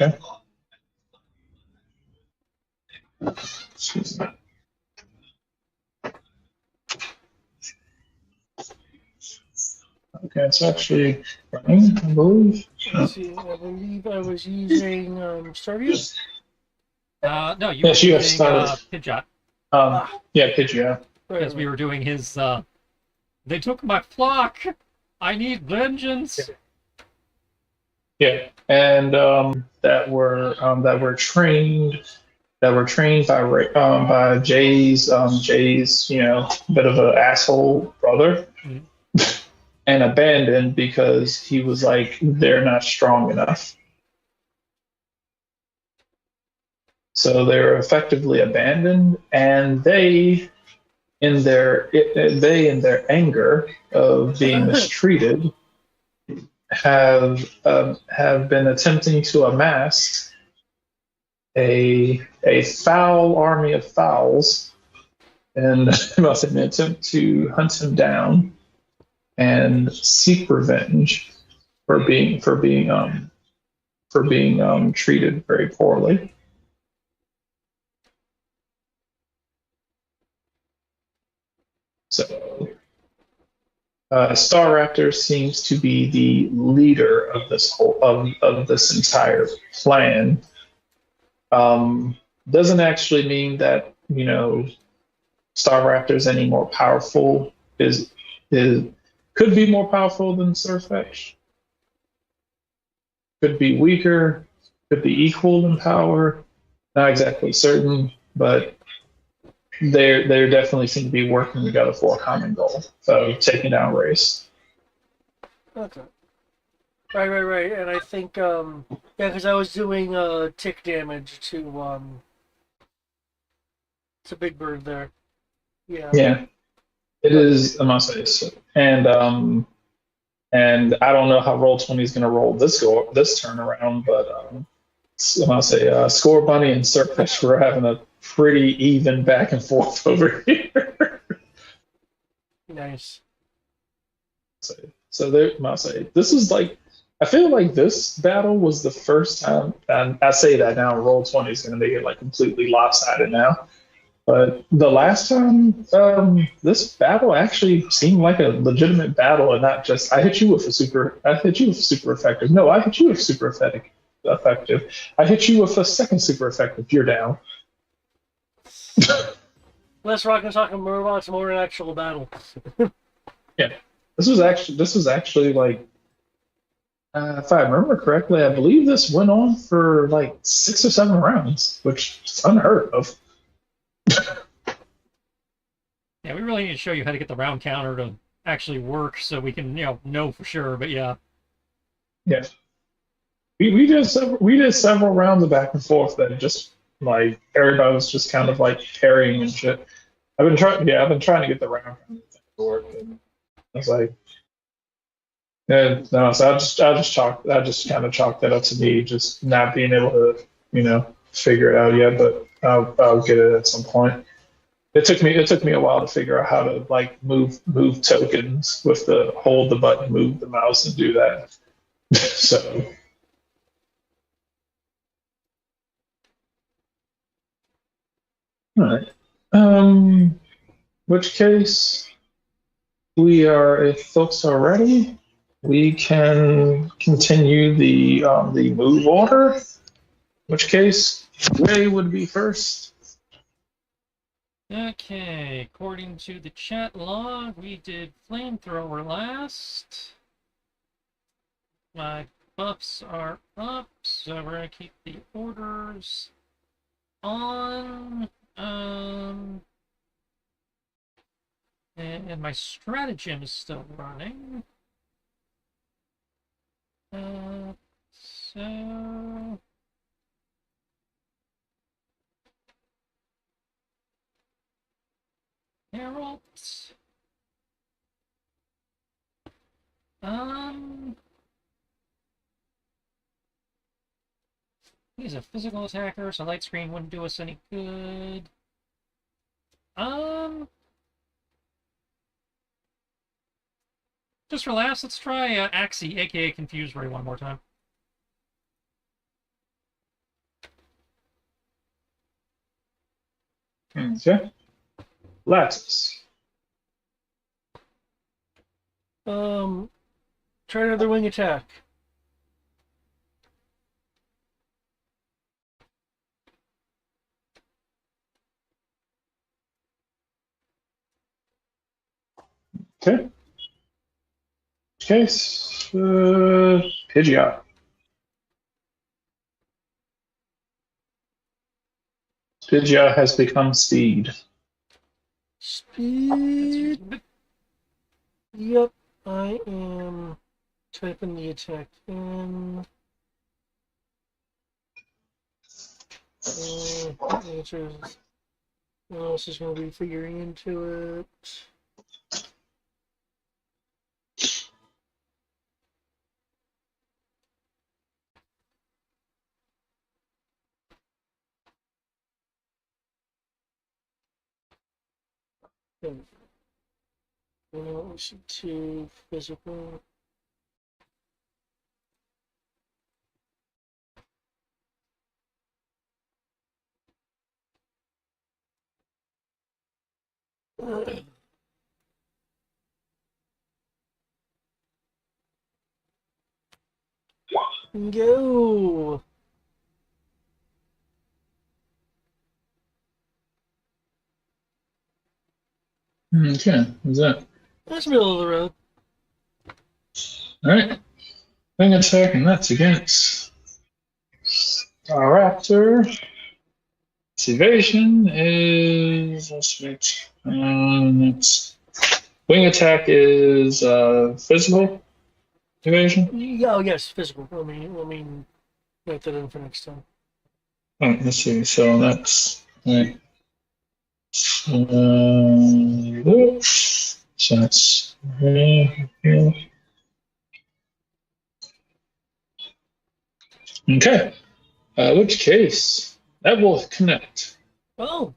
Okay. Excuse me. Okay, it's actually running, I believe. Let's see. I believe I was using Starview. No, you were Yes, you have using started. Pidgeot Ah, Yeah, Pidgeot. right, because we right. were doing his. They took my flock. I need vengeance. Yeah, and that were trained by by Jay's bit of an asshole brother, Mhm. and abandoned because he was like they're not strong enough. So they were effectively abandoned, and they in their anger of being mistreated have been attempting to amass a foul army of fowls and about an attempt to hunt him down and seek revenge for being treated very poorly. So Star Raptor seems to be the leader of this entire plan. Um, doesn't actually mean that Star Raptor's any more powerful. Is could be more powerful than Surfetch. Could be weaker. Could be equal in power. Not exactly certain, but they definitely seem to be working together for a common goal. So taking down race. Okay. Right, right, right. And I think yeah, because I was doing tick damage to Big Bird there. Yeah. Yeah, it Okay. is a must say. And I don't know how Roll20 is going to roll this turn around, but I'm gonna say Score Bunny and Surface were having a pretty even back and forth over here. Nice. So there, I'll say this is like I feel like this battle was the first time, and I say that now. Roll20 is going to make it like completely lopsided now. But the last time this battle actually seemed like a legitimate battle and not just I hit you with super effective. No, I hit you with super effective. I hit you with a second super effective. You're down. Less rock and talking robots, more an actual battle. Yeah. This was actually like if I remember correctly, I believe this went on for like 6 or 7 rounds, which is unheard of. Yeah, we really need to show you how to get the round counter to actually work so we can, know for sure. But yeah, Yeah. We did several rounds of back and forth that just like everybody was just kind of like parrying and shit. I've been trying to get the round to work. And I was like, yeah, no, so I just kind of chalked that up to me just not being able to, figure it out yet, but I'll get it at some point. It took me a while to figure out how to like move tokens with the hold the button, move the mouse, and do that. So, all right. Which case if folks are ready, we can continue the move order. Which case, Ray would be first. okay. According to the chat log, we did flamethrower last. My buffs are up, so we're gonna keep the orders on. And my stratagem is still running. So Herald. Um, he's a physical attacker, so light screen wouldn't do us any good. Um, just for laughs, let's try Axie, aka Confused Ray, one more time. Okay. Lattice. Try another wing attack. Okay. Case. Pidgeot. Pidgeot has become speed. Speed. Yep, I am typing the attack in. Answers. What else is going to be figuring into it? We should do physical. Go. Okay. What's that? That's middle of the road. All right. Wing attack, and that's against Raptor. Its evasion is. Let's switch. It's wing attack is physical evasion. Oh yes, physical. Let me note that in for next time. Oh, let's see. So that's right. So that's okay. Which case that will connect. Oh,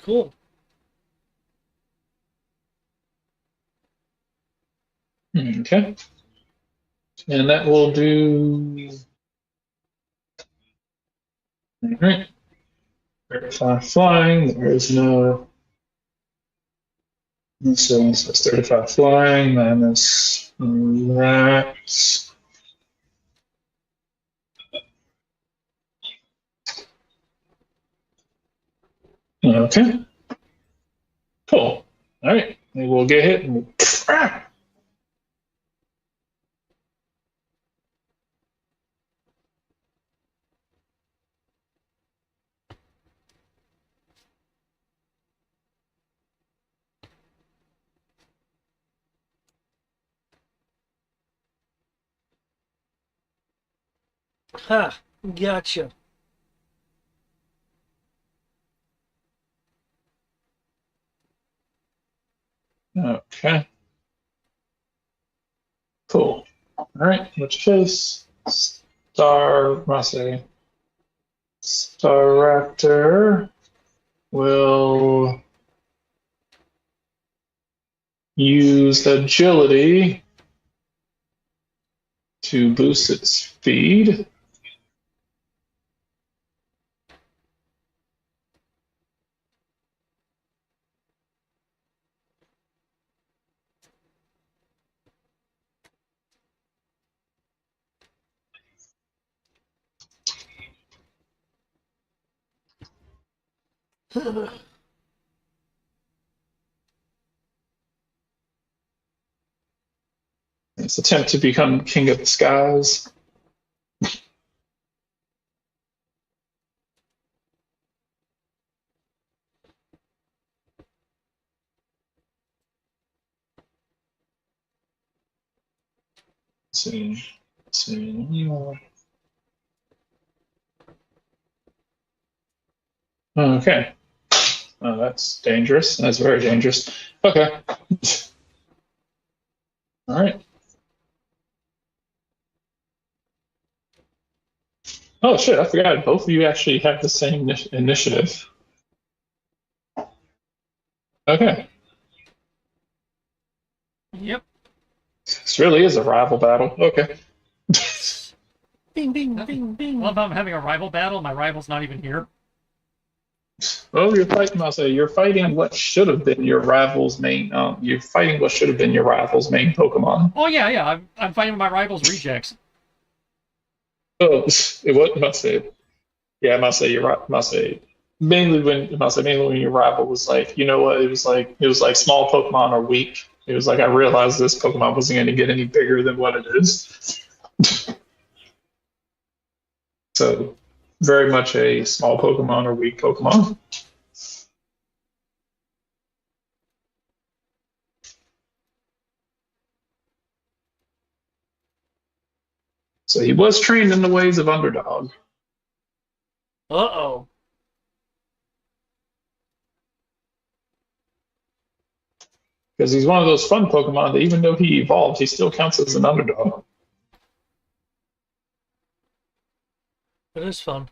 cool. Okay, and that will do. All right. 35 flying. There is no. So it's 35 flying minus that. Okay. Cool. All right. Maybe we'll get hit. And ah! Ha! Gotcha. Okay. Cool. All right. Which case, I say, Staraptor will use agility to boost its speed. Its attempt to become king of the skies. Let's see. Let's see. Okay. Oh, that's dangerous. That's very dangerous. Okay. All right. Oh shit! I forgot. Both of you actually have the same initiative. Okay. Yep. This really is a rival battle. Okay. Bing, bing, bing, bing. Well, if I'm having a rival battle, my rival's not even here. Well, you're fighting. I'll say you're fighting what should have been your rival's main. You're fighting what should have been your rival's main Pokemon. Oh yeah, yeah. I'm fighting my rival's rejects. Oh, it was. Must say, yeah, must say you're right. Must say mainly when your rival was like, you know what? It was like small Pokemon are weak. It was like I realized this Pokemon wasn't going to get any bigger than what it is. So very much a small Pokemon or weak Pokemon. So he was trained in the ways of underdog. Uh-oh. Because he's one of those fun Pokemon that even though he evolved, he still counts as an underdog. It is fun.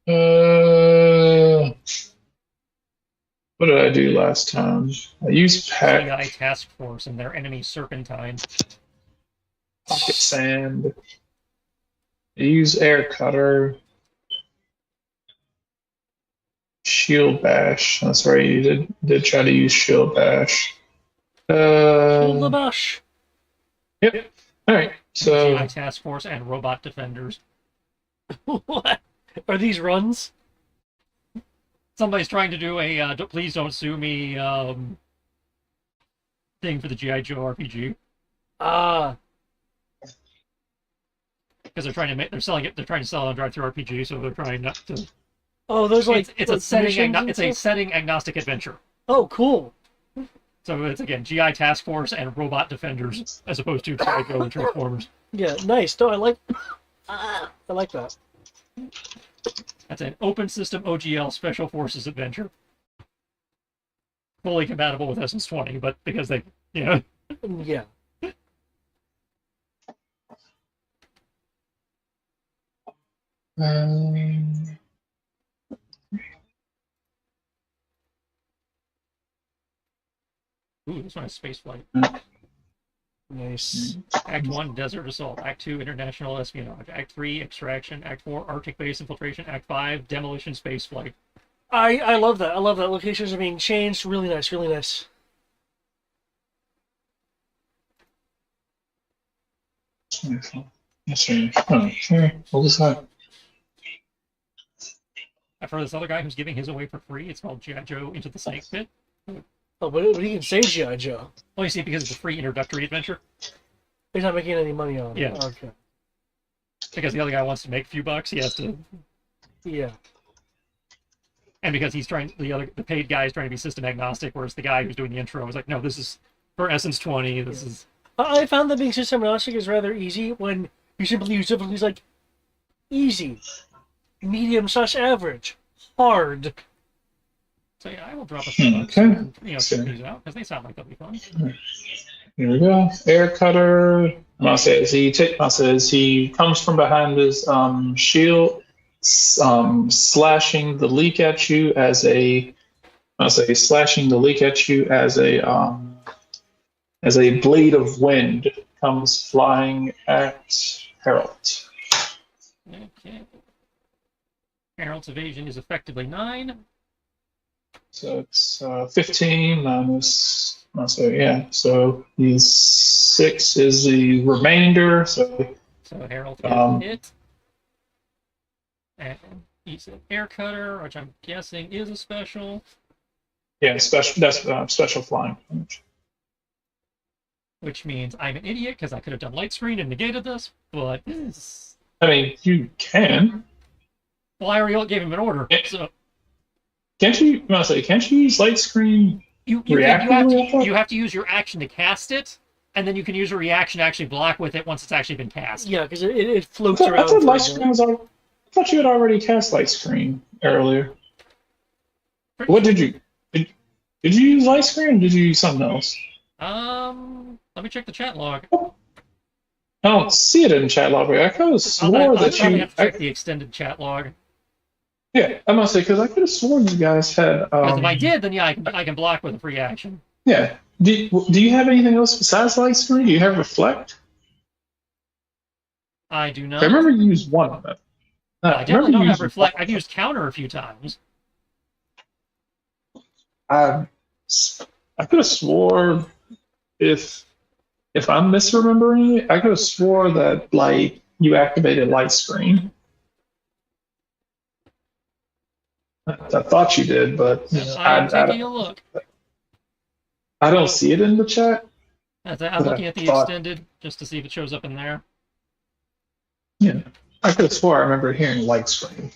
What did I do last time? I used GI Task Force and their enemy Serpentine. Pocket Sand. I use Air Cutter. Shield Bash. That's right. You did try to use Shield Bash. Shield the Bash. Yep. All right. So GI Task Force and Robot Defenders. What? Are these runs? Somebody's trying to do a please don't sue me thing for the GI Joe RPG Ah. because they're trying to sell it on drive-through RPG, so they're trying not to. Oh, those like It's a like setting agnostic adventure. Oh, cool. So it's again GI Task Force and Robot Defenders as opposed to GI Joe and Transformers. Yeah, nice. No, I like that. That's an open system OGL Special Forces adventure. Fully compatible with SS20, but because they, Yeah. Ooh, this one has space flight. Nice. Act 1, Desert Assault. Act 2, International Espionage. Act 3, Extraction. Act 4, Arctic Base Infiltration. Act 5, Demolition Space Flight. I love that. I love that. Locations are being changed. Really nice. Really nice. Yes, sir. Okay. We'll decide. I've heard this other guy who's giving his away for free. It's called G.I. Joe Into the Snake Pit. Oh, but he can say G.I. Joe. Well, you see, because it's a free introductory adventure. He's not making any money on it. Yeah. Okay. Because the other guy wants to make a few bucks, he has to. Yeah. And because the paid guy is trying to be system agnostic, whereas the guy who's doing the intro was like, no, this is for Essence 20. This is. I found that being system agnostic is rather easy when you simply use difficulties like easy, medium/average, hard. So yeah, I will drop a few bucks Okay. and, check these out because they sound like they'll be fun. Here we go. Air Cutter. Says he comes from behind his shield, slashing the leak at you as a. Slashing the leak at you as a blade of wind comes flying at Harold. Okay. Harold's evasion is effectively 9. So it's 15 minus. So he's 6 is the remainder. So Harold gets hit. And he's an air cutter, which I'm guessing is a special. yeah, special. That's special flying. Which means I'm an idiot because I could have done light screen and negated this, but. I mean, you can. Well, I already gave him an order, so. Can't you? Can't you use light screen? You have to use your action to cast it, and then you can use a reaction to actually block with it once it's actually been cast. Yeah, because it floats I around. thought light screen was. I thought you had already cast light screen earlier. What did you? Did you use light screen? Or did you use something else? Let me check the chat log. I don't see it in the chat log. I could have swore that I'll you. have to check the extended chat log. Yeah, I must say because I could have sworn you guys had. Because if I did, then yeah, I can block with a free action. Yeah. Do you have anything else besides light screen? Do you have reflect? I do not. I remember you used one of them. I definitely don't have reflect. I've used counter a few times. I I could have swore if I'm misremembering it, I could have swore that like you activated light screen. I thought you did, but I am taking a look. I don't see it in the chat. I'm looking at the extended just to see if it shows up in there. Yeah, I could have swore I remember hearing light screen.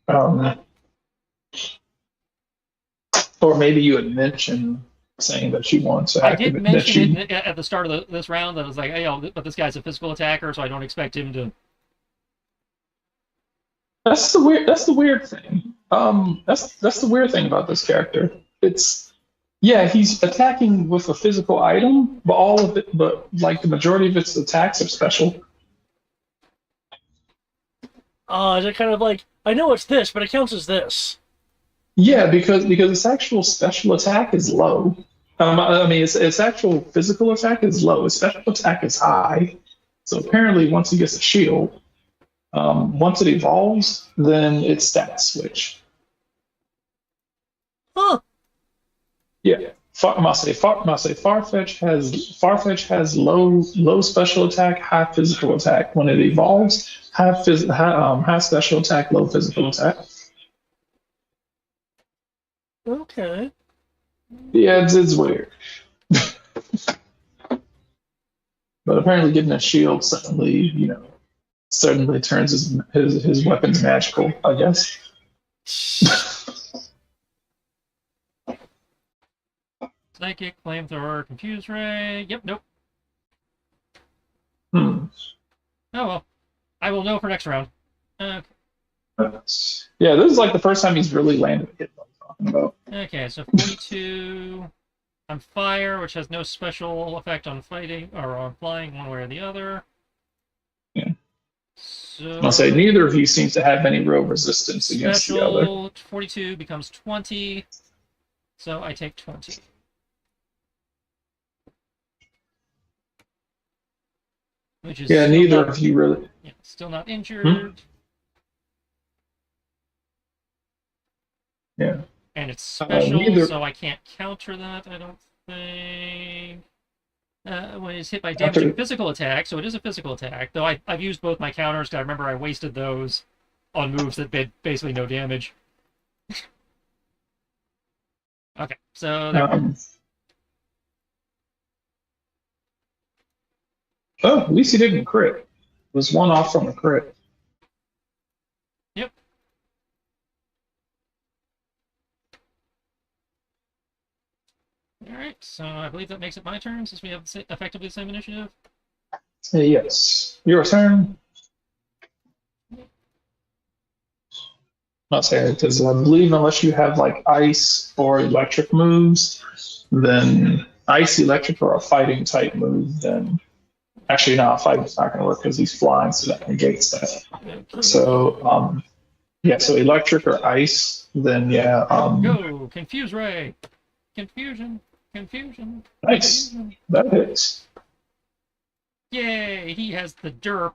Or maybe you had mentioned saying that you want to activate. I did mention it at the start of this round that I was like, hey, but this guy's a physical attacker, so I don't expect him to. That's the weird thing. That's the weird thing about this character. Yeah, he's attacking with a physical item, but all of it, but like the majority of its attacks are special. Is it kind of like, I know it's this, but it counts as this? Yeah, because its actual special attack is low. I mean, its actual physical attack is low. Its special attack is high. So apparently, once he gets a shield, once it evolves, then its stats switch. Huh. Yeah. Farfetch has low special attack, high physical attack. When it evolves, high special attack, low physical attack. Okay. Yeah, it's weird. But apparently, getting a shield certainly turns his weapons magical, I guess. Psychic, flamethrower, confuse ray. Yep, nope. Oh well, I will know for next round. Okay. Yeah, this is like the first time he's really landed a hit. Talking about. Okay, so 42 on fire, which has no special effect on fighting or on flying, one way or the other. Yeah. So I'll say neither of you seems to have any real resistance against the other. 42 becomes 20, so I take 20. Which is neither of you really. Yeah, still not injured. Yeah. And it's special, so I can't counter that, I don't think. When it's hit by damaging physical attack, so it is a physical attack, though I've used both my counters, because I remember I wasted those on moves that did basically no damage. Okay, so at least he didn't crit. It was one off from a crit. Yep. Alright, so I believe that makes it my turn, since we have effectively the same initiative. Yes. Your turn. Not say because I believe unless you have like ice or electric moves, then ice, electric, or a fighting type move, then actually no, fighting's not going to work because he's flying, so that negates that. So so electric or ice, then yeah. Go confuse ray, confusion. Nice. Confusion. That hits. Yay! He has the derp.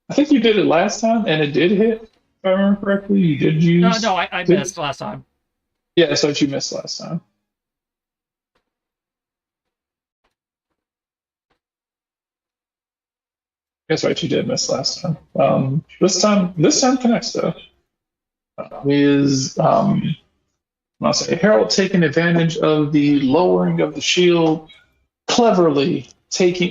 I think you did it last time, and it did hit. If I remember correctly, you did use. No, I missed last time. Yeah, that's what you missed last time. That's right, you did miss last time. This time connects though. I'll say Harold taking advantage of the lowering of the shield, cleverly choosing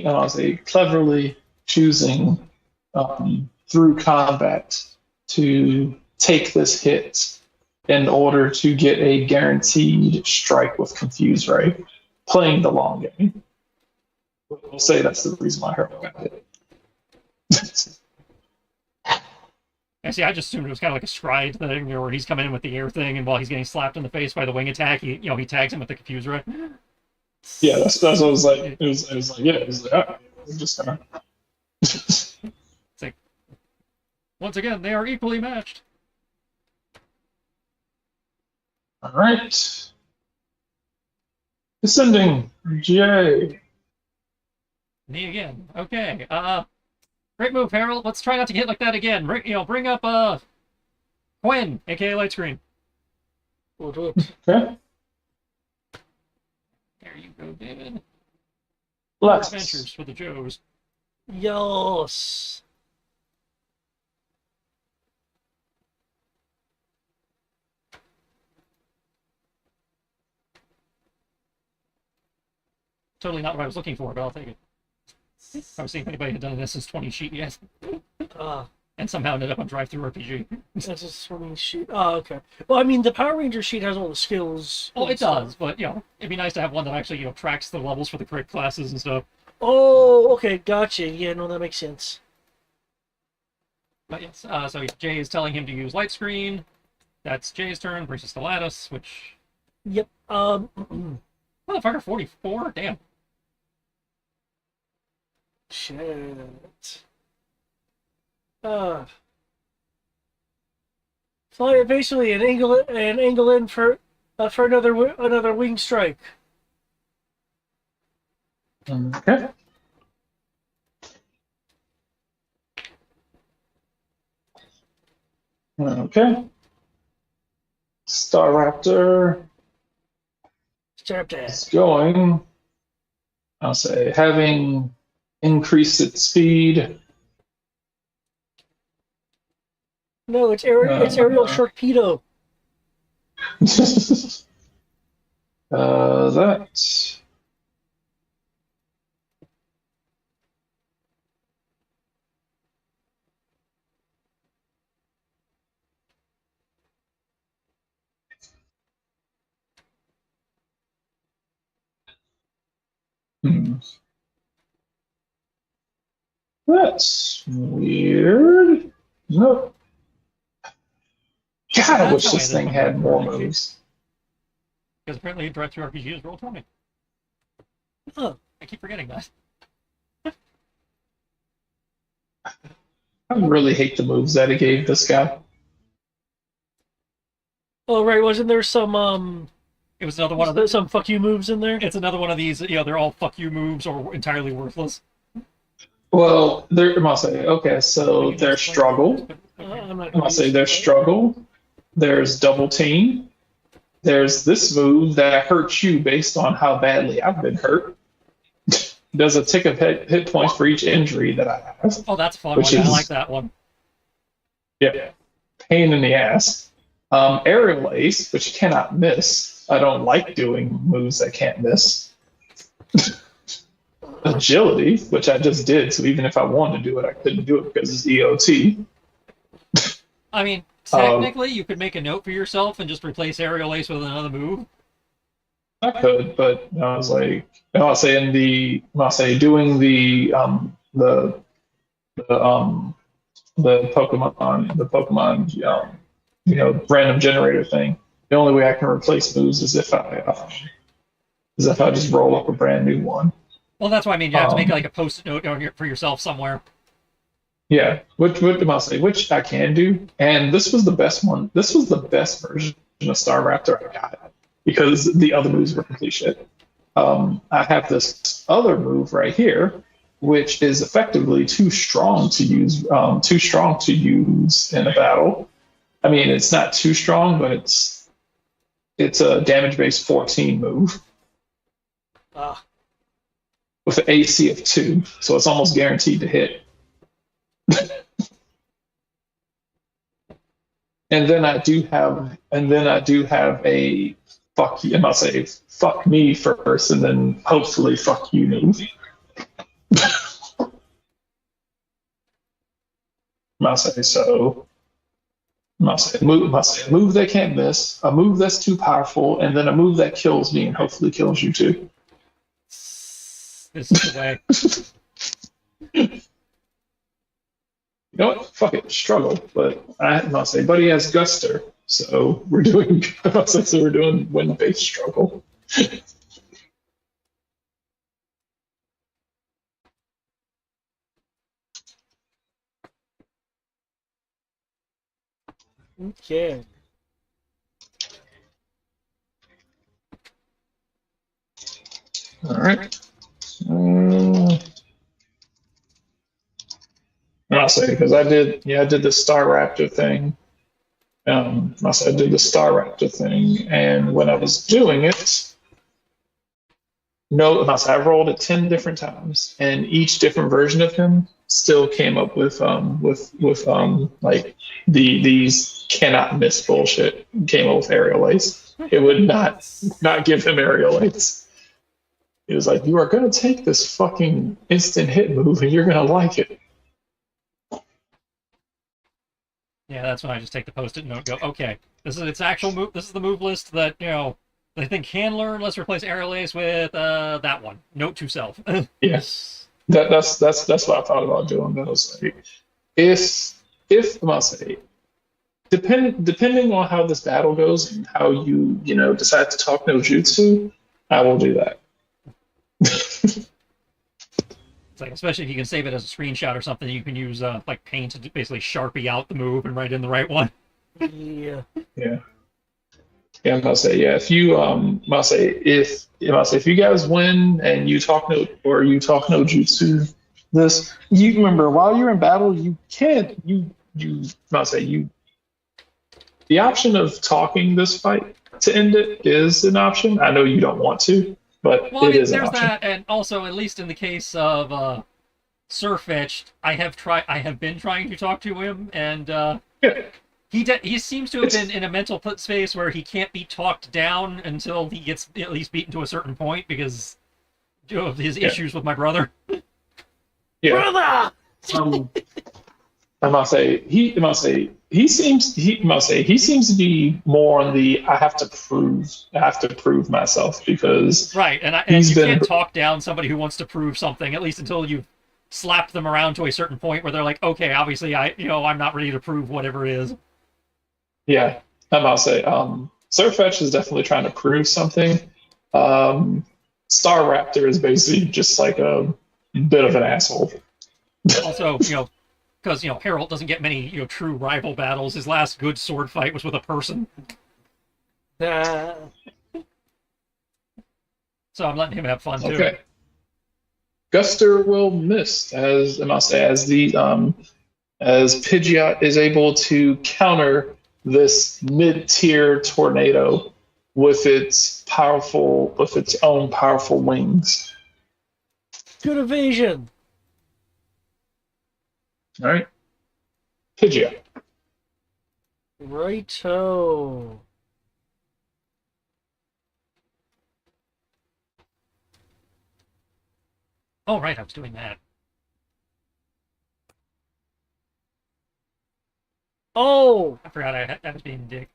through combat to take this hit in order to get a guaranteed strike with Confuse Ray, playing the long game. We'll say that's the reason why Harold got hit. See, I just assumed it was kind of like a stride thing, where he's coming in with the air thing, and while he's getting slapped in the face by the wing attack, he tags him with the Confuse Ray. Yeah, that's what it was like. It was like, yeah, it was like, oh, we're just gonna. It's like, once again, they are equally matched. All right. Descending, J. Me again. Okay. Great move, Harold. Let's try not to get like that again. Bring up Quinn, aka Light Screen. Okay. There you go, David. More adventures for the Joes. Yes. Totally not what I was looking for, but I'll take it. I was seeing if anybody had done this as 20 sheet yet. And somehow ended up on Drive-Thru RPG. That's a swimming sheet. Oh, okay. Well, I mean, the Power Ranger sheet has all the skills. Oh, it does, but, it'd be nice to have one that actually, tracks the levels for the correct classes and stuff. Oh, okay, gotcha. Yeah, no, that makes sense. But yes, so Jay is telling him to use Light Screen. That's Jay's turn, brings us to Lattice, which... Yep, Motherfucker, 44? Damn. Shit. So basically an angle in for another wing strike. Okay. Okay. Staraptor is going, I'll say, having increased its speed. No, it's aerial Sharkpedo. That. That's weird. Nope. God, I wish this thing had more moves. Because apparently Drive-Thru RPG is Roll20. Oh. I keep forgetting that. I really hate the moves that it gave this guy. Oh, right. Wasn't there some, It was another one of some fuck you moves in there? It's another one of these, they're all fuck you moves or entirely worthless. Well, I must say, okay, so there's struggle. I must say there's struggle. There's double team. There's this move that hurts you based on how badly I've been hurt. Does a tick of hit points for each injury that I have. Oh, that's a fun one. I like that one. Yeah. Pain in the ass. Aerial Ace, which you cannot miss. I don't like doing moves that can't miss. Agility, which I just did, so even if I wanted to do it, I couldn't do it because it's EOT. I mean, technically, you could make a note for yourself and just replace Aerial Ace with another move. I could, but I was like, I'll say doing the Pokemon, random generator thing. The only way I can replace moves is if I just roll up a brand new one. Well, that's why I mean you have to make like a post-it note for yourself somewhere. Yeah, which I can do, and this was the best one. This was the best version of Staraptor I got because the other moves were complete shit. I have this other move right here, which is effectively too strong to use in a battle. I mean, it's not too strong, but it's a damage-based 14 move. With an AC of 2, so it's almost guaranteed to hit. and then I do have a fuck you, and I'll say fuck me first, and then hopefully fuck you move. Move they can't miss, a move that's too powerful, and then a move that kills me and hopefully kills you too. This is the way. You know what? Fuck it, struggle. But I must say, buddy has Guster, so we're doing. We're doing win-based struggle. Okay. All right. say because I did the Star Raptor thing. I said I did the Star Raptor thing, and when I was doing it, no, I said I rolled it 10 different times, and each different version of him still came up with like these cannot miss bullshit. Came up with aerial ace. It would not give him aerial ace. It was like, you are going to take this fucking instant hit move and you're going to like it. Yeah, that's when I just take the post-it note and go, okay, this is its actual move. This is the move list that, I think can learn. Let's replace aerial ace with that one. Note to self. Yes. That's what I thought about doing. That was like, if I must say, depending on how this battle goes and how you decide to talk no jutsu, I will do that. It's like, especially if you can save it as a screenshot or something, you can use like paint to basically Sharpie out the move and write in the right one. Yeah. Yeah. Yeah, I'm gonna say yeah. If you if you guys win and you talk no jutsu, this you remember while you're in battle you can't the option of talking this fight to end it is an option. I know you don't want to, but it is an option. There's that, and also at least in the case of Surfetched, I have been trying to talk to him, and yeah. He seems to have been in a mental space where he can't be talked down until he gets at least beaten to a certain point because of his issues with my brother. Yeah. Brother! I must say he seems to be more on the I have to prove myself because right, and you can't talk down somebody who wants to prove something at least until you've slapped them around to a certain point where they're like, okay, obviously I'm not ready to prove whatever it is. Yeah, I must say Surfetch is definitely trying to prove something. Star Raptor is basically just like a bit of an asshole. Also, because Harold doesn't get many true rival battles. His last good sword fight was with a person. So I'm letting him have fun too. Okay. Guster will miss as Pidgeot is able to counter this mid-tier tornado with its own powerful wings. Good evasion. All right, Pidgeot. Righto. Oh, right, I was doing that. Oh! I forgot I was being a dick.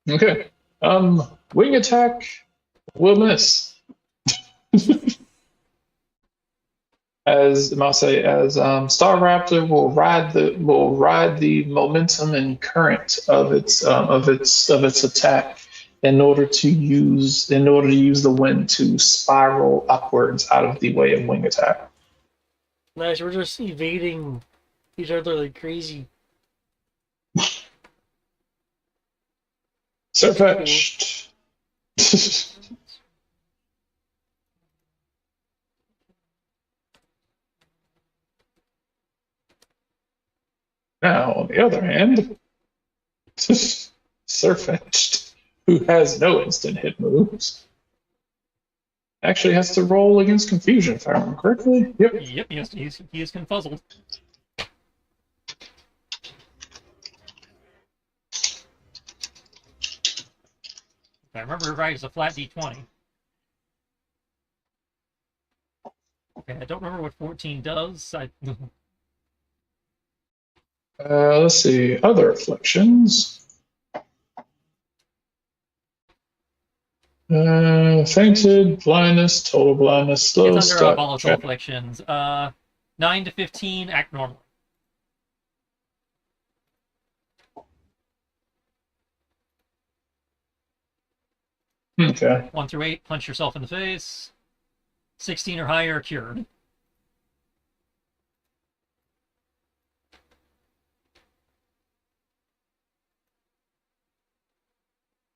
Okay. Wing attack will miss. As Star Raptor will ride the momentum and current of its attack in order to use the wind to spiral upwards out of the way of wing attack. Nice, we're just evading each other like crazy. Surfetched. Now, on the other hand, Surfetched, who has no instant hit moves, actually has to roll against confusion, if I remember correctly. Yep. Yep, he is confuzzled. If I remember right, it's a flat D20. Okay, I don't remember what 14 does. Let's see. Other afflictions. Fainted, blindness, total blindness, slow it's under step. volatile afflictions. 9 to 15, act normally. Okay. 1 through 8, punch yourself in the face. 16 or higher, cured.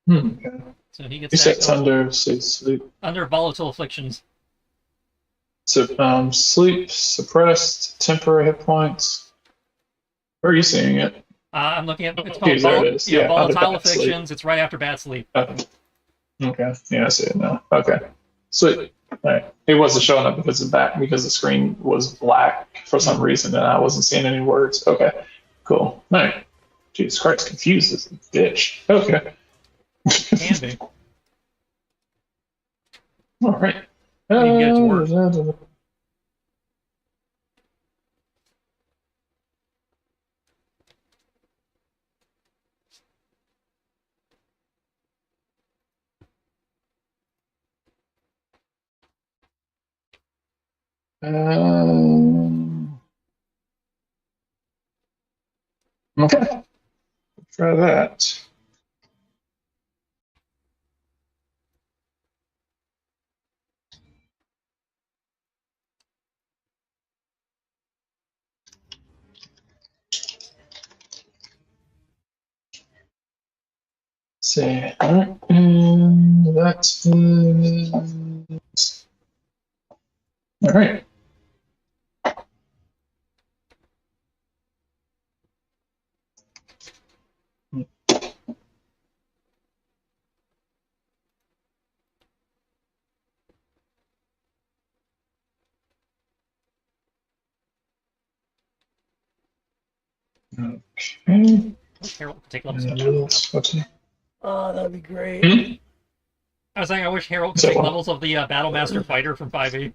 Okay. So he gets He sets under sleep. under volatile afflictions. So, sleep, suppressed, temporary hit points. Where are you seeing it? I'm looking at it's Geez, there it is. Yeah, under volatile bad sleep. afflictions. It's right after bad sleep. Okay. Yeah, I see it now. Okay. Sweet. All right. It wasn't showing up because the screen was black for some reason and I wasn't seeing any words. Okay. Cool. All right. Jesus Christ, confused as a bitch. Okay. Can be. All right. You can get it to work. Okay. Try that. See. All right. And that is. All right. Okay. Harold could take levels. Oh, that'd be great. I was saying I wish Harold could take levels of the Battle Master Fighter from 5e.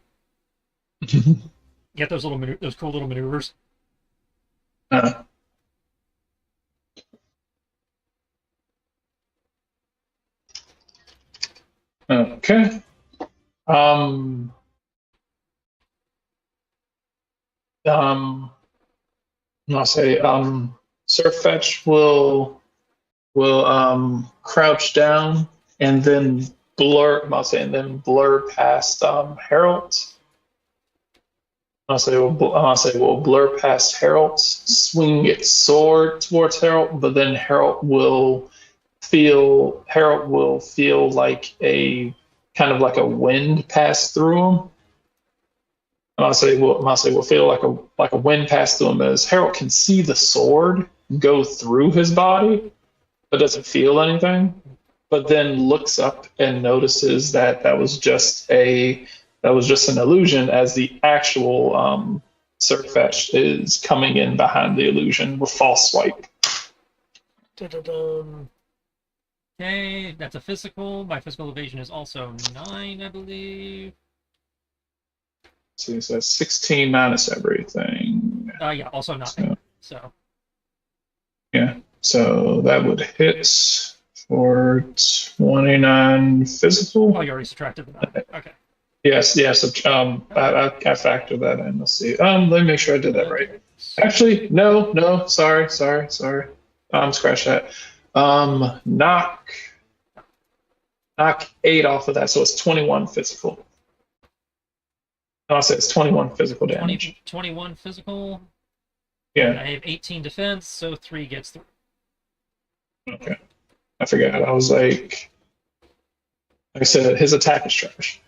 Get those those cool little maneuvers. Okay. I'll say Surf Fetch will crouch down and then blur past Harold. I'll say we'll blur past Harold, swing its sword towards Harold, but then Harold will feel like a kind of like a wind pass through him. And I'll say we'll feel like a wind pass through him as Harold can see the sword go through his body, but doesn't feel anything. But then looks up and notices that was just an illusion, as the actual Surf Fetch is coming in behind the illusion with false swipe. Da-da-dum. Okay, that's a physical. My physical evasion is also 9, I believe. So that's 16 minus everything. Yeah, also 9. So. Yeah, so that would hit for 29 physical. Oh, you already subtracted the 9. Okay. Yes. I factored that in. Let's see. Let me make sure I did that right. Actually, no. Sorry. Scratch that. Knock 8 off of that, so it's 21 physical. I'll say it's 21 physical damage. 21 physical. Yeah. I have 18 defense, so 3 gets through. Okay. I forgot. I was like I said, his attack is trash.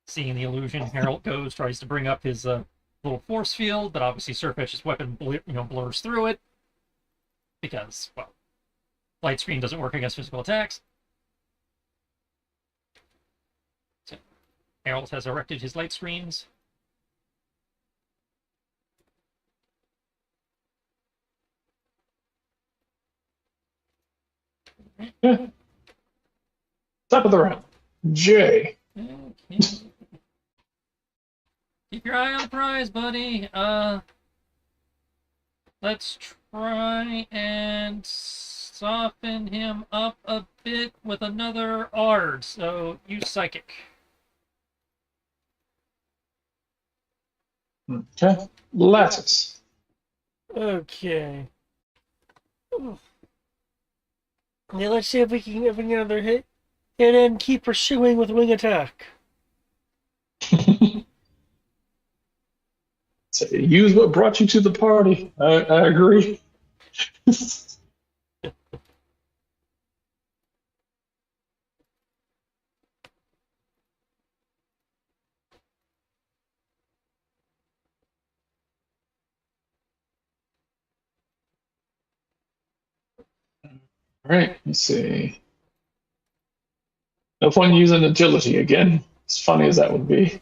Seeing the illusion, Harold tries to bring up his little force field, but obviously Surf Fetch's weapon blurs through it because, well, light screen doesn't work against physical attacks. So Harold has erected his light screens. Yeah. Top of the round. Jay. Okay. Keep your eye on the prize, buddy. Let's try and soften him up a bit with another Ard. So use Psychic. Okay. Lattice. Okay. Yeah, let's see if we can get another hit. And then keep pursuing with wing attack. So use what brought you to the party. I agree. All right, let's see. No point using agility again. As funny as that would be.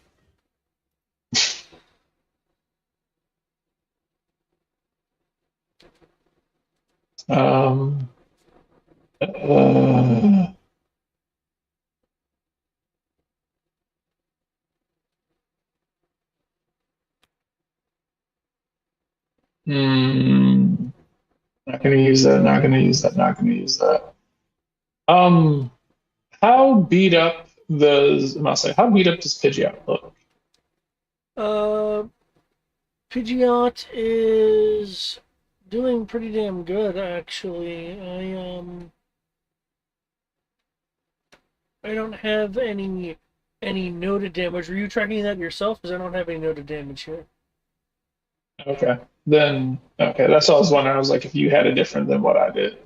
Um, uh, hmm, not gonna use that. Not gonna use that. Not gonna use that. Um, how beat up does I must say? How beat up does Pidgeot look? Uh, Pidgeot is doing pretty damn good, actually. I don't have any noted damage. Were you tracking that yourself? Because I don't have any noted damage here. Okay, then okay, that's all I was wondering. I was like, if you had it different than what I did,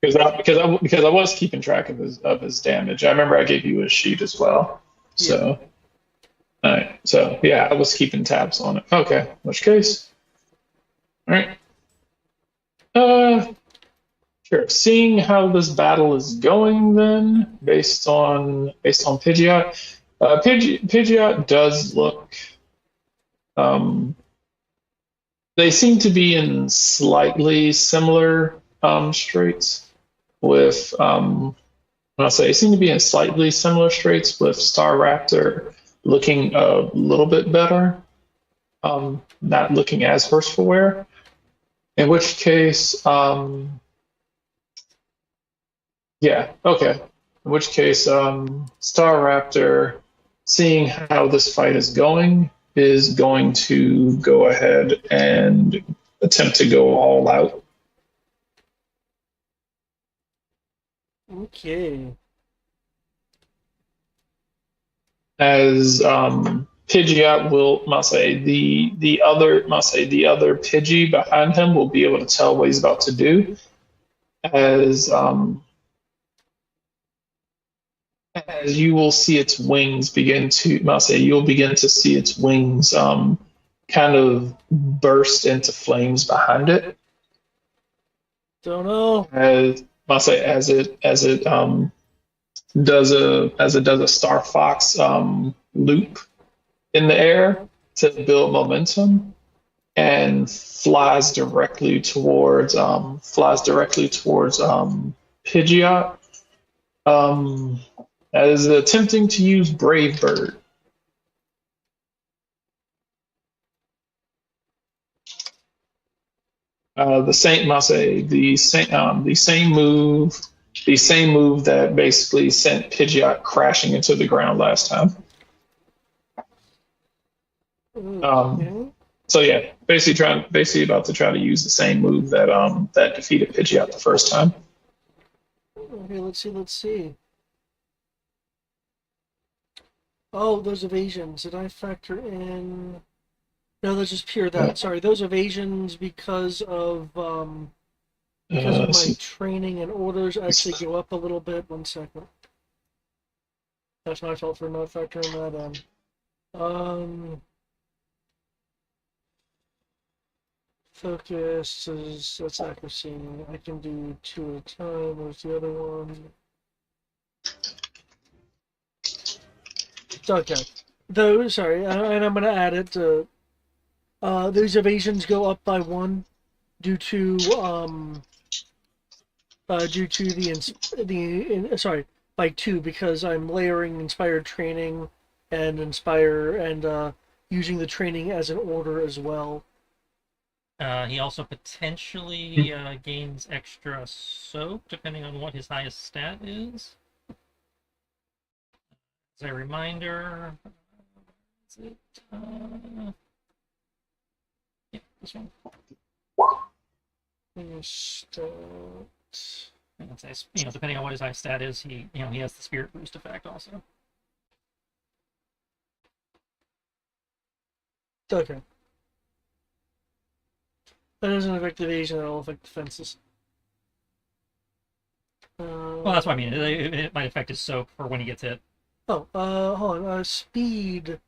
because I was keeping track of his damage. I remember I gave you a sheet as well. Yeah. So, all right. So yeah, I was keeping tabs on it. Okay, in which case, all right. Uh, sure. Seeing how this battle is going, then based on Pidgeot, Pidgeot does look. Um, they seem to be in slightly similar straits with I'll say they seem to be in slightly similar straits with Star Raptor looking a little bit better, not looking as versatile wear. In which case, yeah, okay. In which case, Star Raptor, seeing how this fight is going to go ahead and attempt to go all out. Okay. As Pidgeot will must say the other Pidgey behind him will be able to tell what he's about to do. As you will see its wings begin to must say you'll begin to see its wings kind of burst into flames behind it. Don't know. As must say as it does a Star Fox loop in the air to build momentum and flies directly towards Pidgeot um, as attempting to use Brave Bird. The same, I say the same move that basically sent Pidgeot crashing into the ground last time. Okay. So yeah, basically about to try to use the same move that defeated Pidgeot the first time. Okay, let's see. Oh, those evasions. Did I factor in? No, that's just pure that. Sorry, those evasions because of my training and orders actually go up a little bit. 1 second. That's my fault for not factoring that in. Focus is that's accuracy. I can do 2 at a time. Where's the other one? Okay. Sorry, and I'm gonna add it to. Those evasions go up by 1 due to sorry, by 2 because I'm layering inspired training and inspire and using the training as an order as well. He also potentially gains extra soak depending on what his highest stat is. As a reminder, is it? Yeah, this one. Depending on what his high stat is, he has the spirit boost effect also. Okay. That doesn't affect evasion, that'll affect defenses. Well, that's what I mean. It might affect his soak for when he gets hit. Oh, hold on. Speed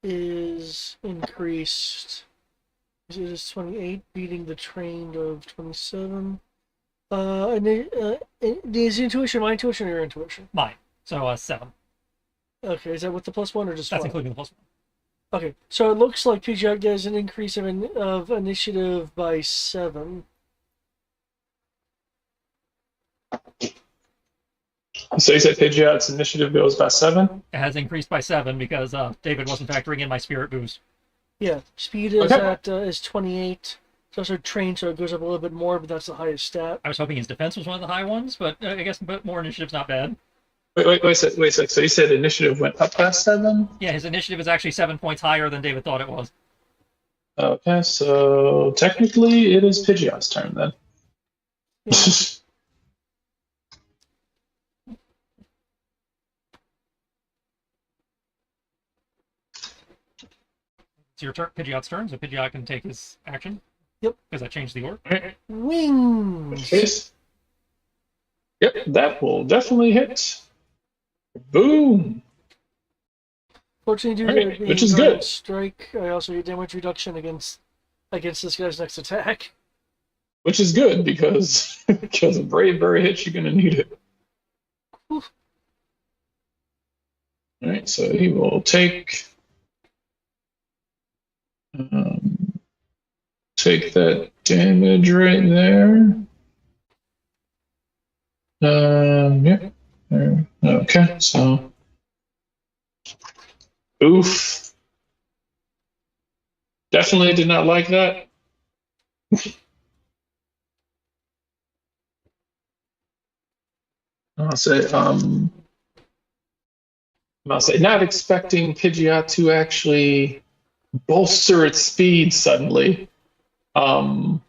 is increased. It is 28, beating the trained of 27. Is intuition my intuition or your intuition? Mine. So 7. Okay, is that with the +1 or just That's 5? including the +1. Okay, so it looks like Pidgeot gets an increase of initiative by 7. So you said Pidgeot's initiative goes by 7? It has increased by 7 because David wasn't factoring in my spirit boost. Yeah, speed is is 28. It's also trained, so it goes up a little bit more, but that's the highest stat. I was hoping his defense was one of the high ones, but I guess more initiative's not bad. Wait a sec. So you said initiative went up by 7? Yeah, his initiative is actually 7 points higher than David thought it was. Okay, so technically it is Pidgeot's turn then. Yeah. It's your turn, Pidgeot's turn, so Pidgeot can take his action. Yep. Because I changed the order. Wings! Yep, that will definitely hit. Boom! Fortunately, due Alright, to which is good. Strike, I also get damage reduction against this guy's next attack. Which is good because because a Brave Bird hits, you're gonna need it. Oof. Alright, so he will take that damage right there. Yeah. Okay, so oof. Definitely did not like that. I'll say not expecting Pidgeot to actually bolster its speed suddenly. Having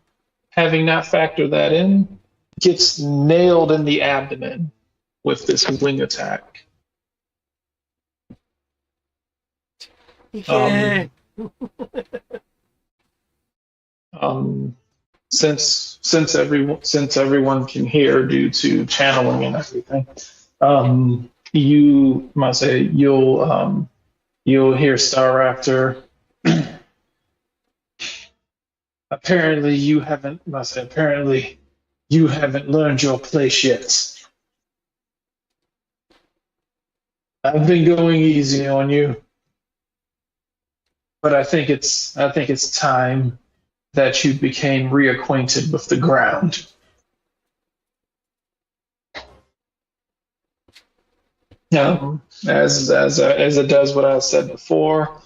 not factored that in, gets nailed in the abdomen with this wing attack. Yeah. Since everyone can hear due to channeling and everything, you'll hear Staraptor. Apparently you haven't learned your place yet. I've been going easy on you, but I think it's time that you became reacquainted with the ground. Now, as it does what I said before,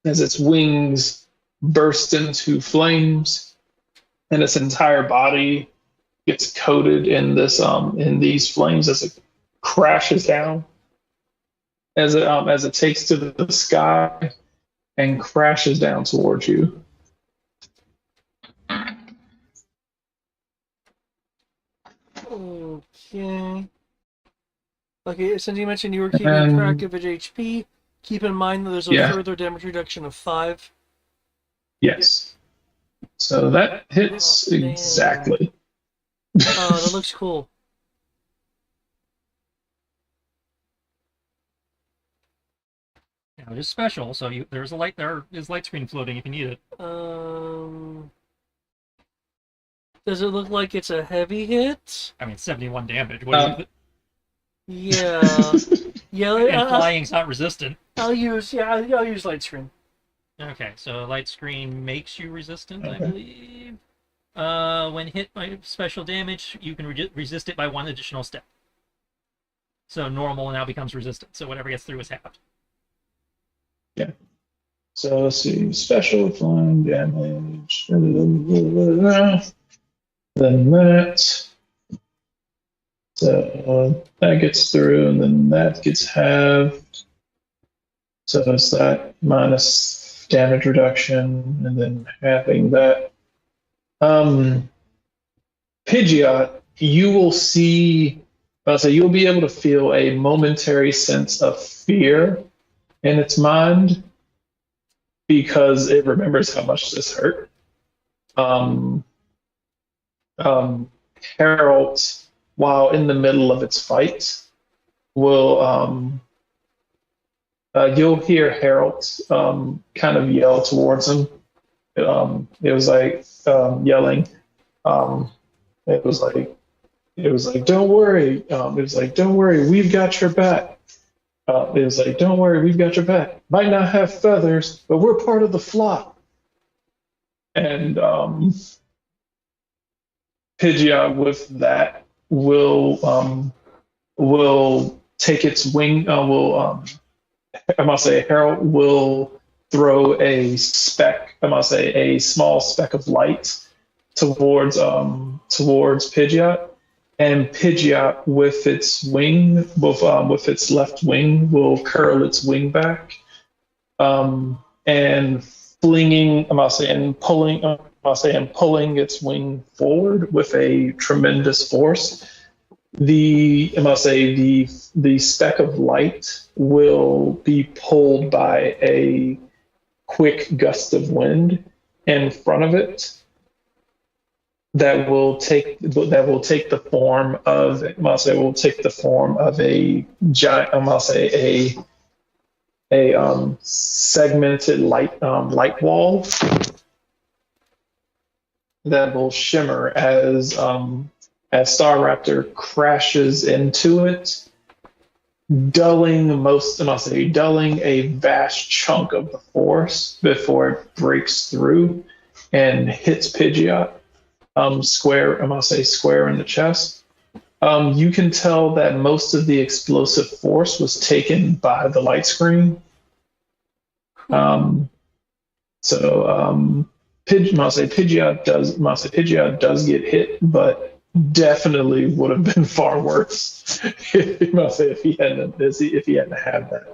as its wings burst into flames, and its entire body gets coated in these flames as it crashes down, as it takes to the sky and crashes down towards you. Okay. Okay, since you mentioned you were keeping track of its HP, keep in mind that there's a further damage reduction of 5. Yes. So that hits exactly. Oh, that looks cool. Now it is special, so there is light screen floating if you need it. Does it look like it's a heavy hit? I mean, 71 damage. Yeah. Yeah. And flying's not resistant. I'll use light screen. Okay, so light screen makes you resistant, I believe. When hit by special damage, you can resist it by 1 additional step. So normal now becomes resistant. So whatever gets through is halved. Yeah. So let's see. Special flying damage. Then that. So that gets through, and then that gets halved. So it's that minus damage reduction, and then having that. Pidgeot, you will see. You'll be able to feel a momentary sense of fear in its mind because it remembers how much this hurt. um, um, Harold, while in the middle of its fight, will you'll hear Harold kind of yell towards him. It was like yelling. Um, it was like it was like, don't worry. It was like, don't worry, we've got your back. It was like, don't worry, we've got your back. Might not have feathers, but we're part of the flock. And Pidgeot with that will take its wing. Will I must say Harold will throw a speck. I must say a small speck of light towards Pidgeot, and Pidgeot with its wing with its left wing will curl its wing back, and flinging. I must say and pulling. I must say and pulling its wing forward with a tremendous force. I must say the speck of light will be pulled by a quick gust of wind in front of it that will take the form of I must say will take the form of a giant I must say a segmented light wall that will shimmer as Staraptor crashes into it, dulling a vast chunk of the force before it breaks through and hits Pidgeot square. I must say square in the chest. You can tell that most of the explosive force was taken by the light screen. Pidgeot does get hit, but definitely would have been far worse if he hadn't had that.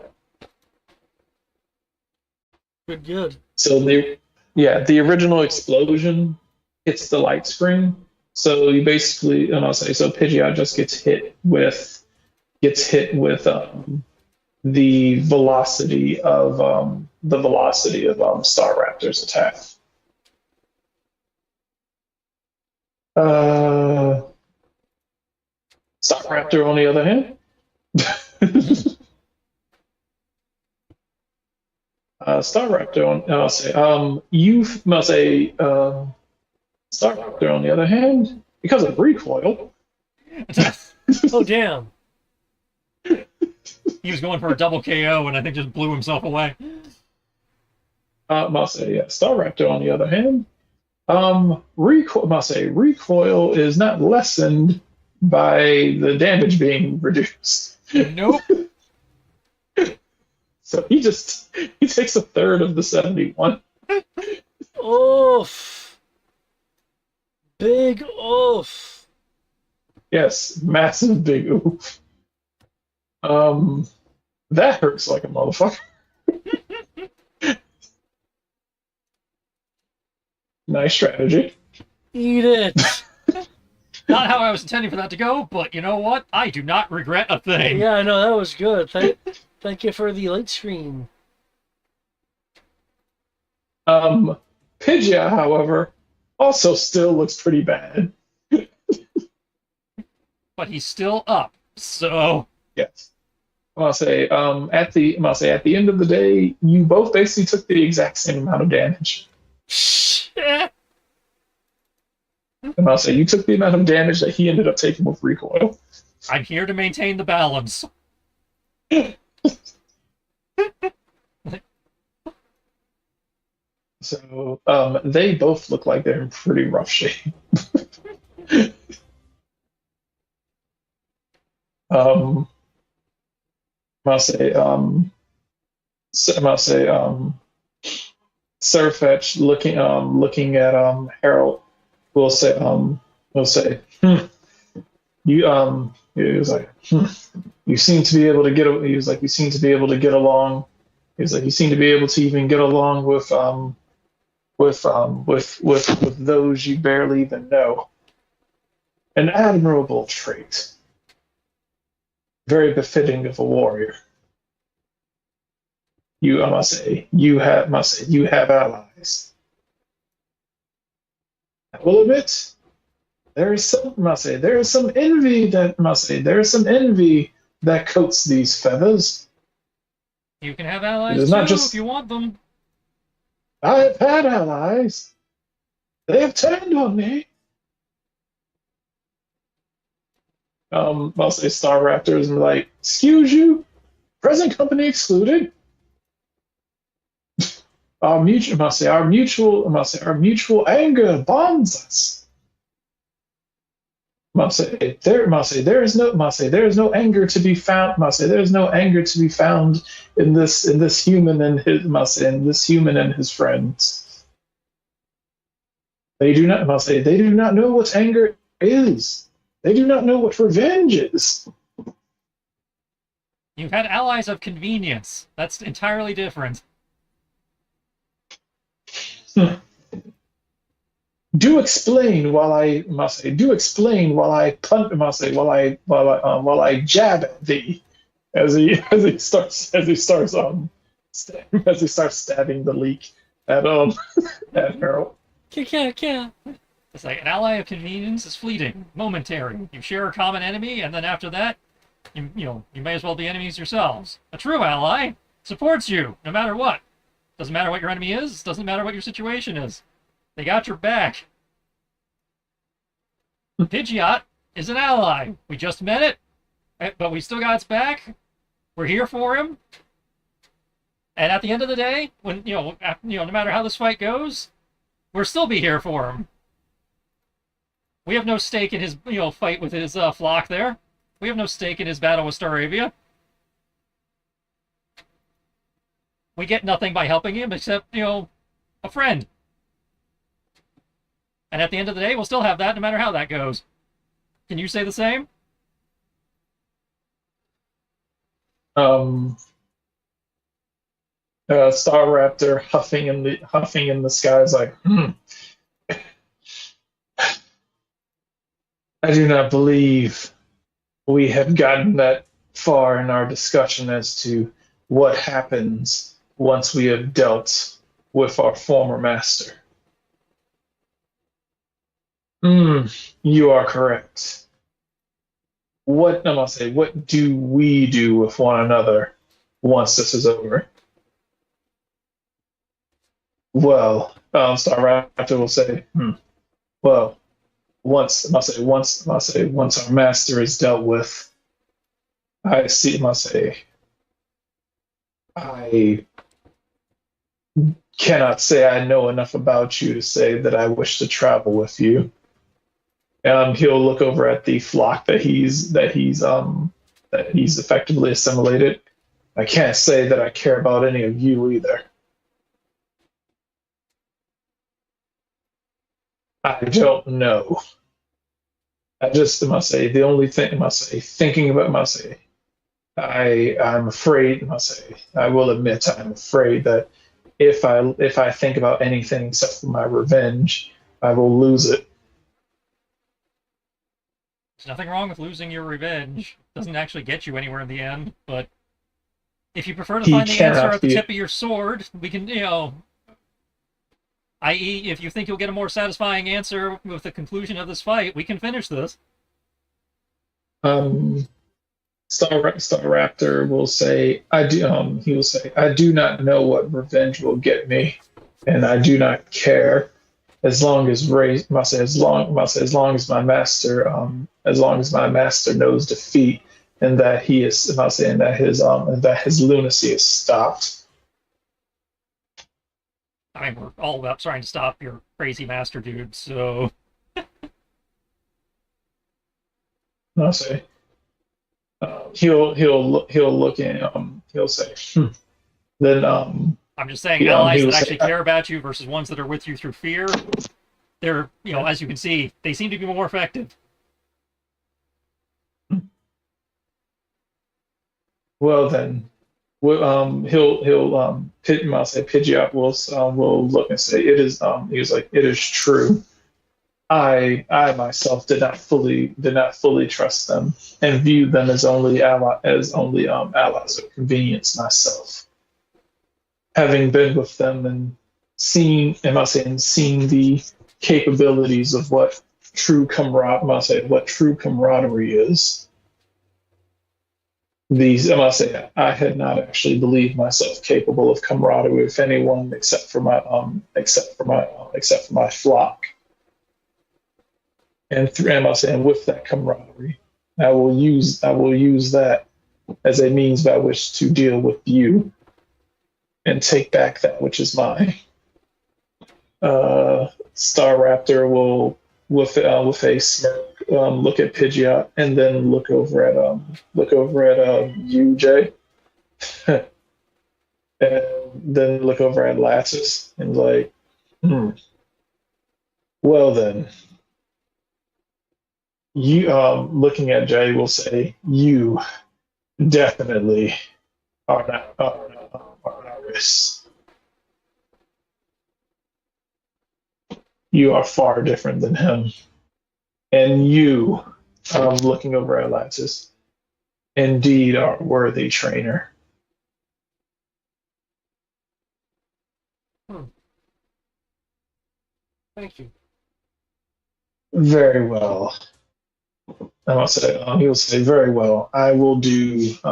Good. So the original explosion hits the light screen. So you basically, so Pidgeot just gets hit with the velocity of Staraptor's attack. Staraptor, on the other hand, Staraptor, Staraptor, on the other hand, because of recoil. Oh damn! He was going for a double KO and I think just blew himself away. Staraptor, on the other hand, recoil is not lessened by the damage being reduced. Nope. So he takes a third of the 71. Oof! Big oof! Yes, massive big oof. That hurts like a motherfucker. Nice strategy. Eat it! Not how I was intending for that to go, but you know what? I do not regret a thing. Yeah, I know, that was good. Thank you for the light screen. Pidgeot, however, also still looks pretty bad. But he's still up, so Yes. At the end of the day, you both basically took the exact same amount of damage. I'll say you took the amount of damage that he ended up taking with recoil. I'm here to maintain the balance. So they both look like they're in pretty rough shape. I'll say Surfetch looking at Harold will say he was like you seem to be able to get he was like you seem to be able to get along. He was like you seem to be able to even get along with those you barely even know. An admirable trait. Very befitting of a warrior. You have allies. I will admit, there is some must say there is some envy that must say there is some envy that coats these feathers. You can have It allies is too not if just you want them. I have had allies. They have turned on me. Must say Star Raptors and like, excuse you, present company excluded. Our mutual anger bonds us. There is no anger to be found. There is no anger to be found in this human and his friends. They do not know what anger is. They do not know what revenge is. You've had allies of convenience. That's entirely different. Do explain while I must say. Do explain while I punt. Must say while I jab at thee as he starts stabbing the leak at at Harold. Yeah. It's like an ally of convenience is fleeting, momentary. You share a common enemy, and then after that, you may as well be enemies yourselves. A true ally supports you no matter what. Doesn't matter what your enemy is. Doesn't matter what your situation is. They got your back. Pidgeot is an ally. We just met it, but we still got its back. We're here for him. And at the end of the day, when no matter how this fight goes, we'll still be here for him. We have no stake in his fight with his flock there. We have no stake in his battle with Staravia. We get nothing by helping him except, a friend. And at the end of the day, we'll still have that no matter how that goes. Can you say the same? Star Raptor huffing in the sky is like, I do not believe we have gotten that far in our discussion as to what happens once we have dealt with our former master. You are correct. What do we do with one another once this is over? Well, Star Raptor will say, well, once our master is dealt with, I cannot say I know enough about you to say that I wish to travel with you. He'll look over at the flock that he's effectively assimilated. I can't say that I care about any of you either. I don't know. I just must say the only thing I must say thinking about must say I'm afraid must say I will admit I'm afraid that if I think about anything except for my revenge, I will lose it. There's nothing wrong with losing your revenge. It doesn't actually get you anywhere in the end, but if you prefer to find the answer at the tip of your sword, we can, i.e., if you think you'll get a more satisfying answer with the conclusion of this fight, we can finish this. Star Raptor will say, he will say, I do not know what revenge will get me, and I do not care as long as as long as my master knows defeat and that he is and that his lunacy is stopped. I mean, we're all about trying to stop your crazy master dude, so I'll say he'll look in he'll say then I'm just saying allies that actually care about you versus ones that are with you through fear, they're as you can see, they seem to be more effective. Well then, Pidgeot will look and say it is he was like it is true. I myself did not fully trust them and view them as only allies of convenience myself. Having been with them and seen the capabilities of what what true camaraderie is. I must say, I had not actually believed myself capable of camaraderie with anyone except for my flock. And I must say, and with that camaraderie, I will use that as a means by which to deal with you and take back that which is mine. Star Raptor will, with a smirk, look at Pidgeot and then look over at you, Jay, and then look over at Lattice and like, well then, you looking at Jay will say, you definitely are not risk. You are far different than him. And you, looking over at Lattice, indeed are a worthy trainer. Thank you. Very well. I must say, he will say, very well. I will give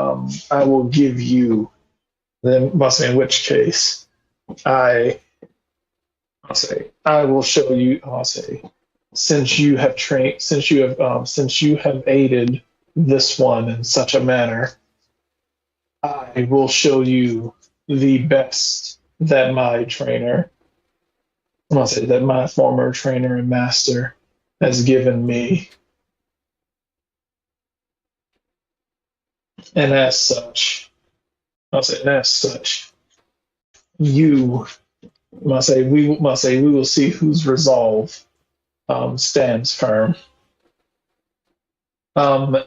you. Then must say, in which case, I'll say, I will show you. I'll say, since you have aided this one in such a manner, I will show you the best that my former trainer and master has given me. And as such, you we will see whose resolve stands firm.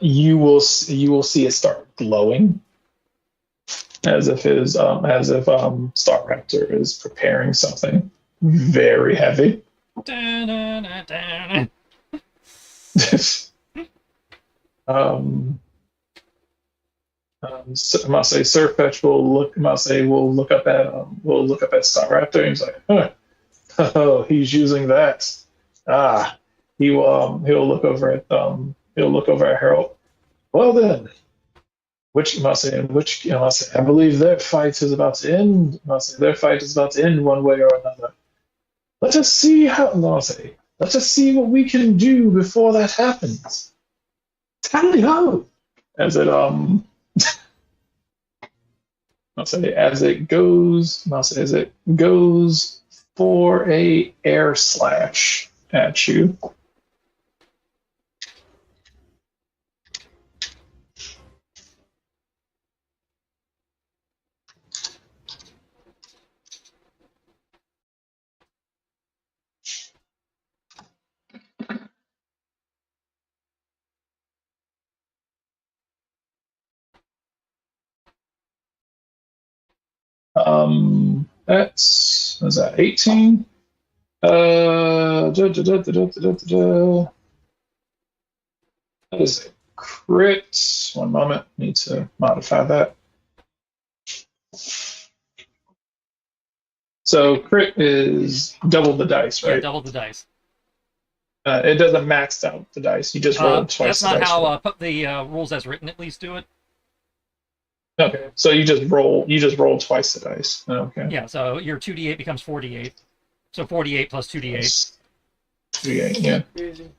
You will see it start glowing, as if Star Raptor is preparing something very heavy. I must say, Sirfetch will look up at Star Raptor and he's like, oh, he's using that. He'll look over at Harold. Well then, I believe their fight is about to end. Their fight is about to end one way or another. Let us see what we can do before that happens. Tally ho! As it as it goes for a air slash at you. That's, was that 18? That is a crit. One moment, need to modify that. So crit is double the dice, right? Yeah, double the dice. It doesn't max out the dice. You just roll twice. That's not how the rules as written at least do it. Okay, so you just roll twice the dice. Okay. Yeah, so your 2d8 becomes 4d8. So 48 plus 2d8. 2d8, yeah. Easy.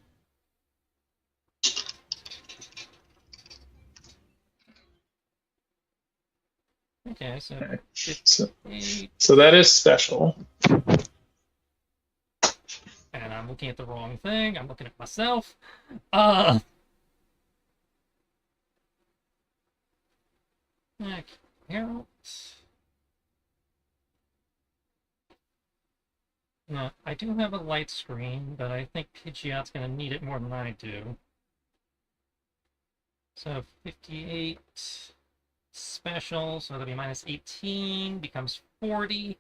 Okay, so Okay. 58. So that is special. And I'm looking at the wrong thing. I'm looking at myself. Okay, Harold. No, I do have a light screen, but I think Pidgeot's going to need it more than I do. So 58 special, so that'll be minus 18, becomes 40.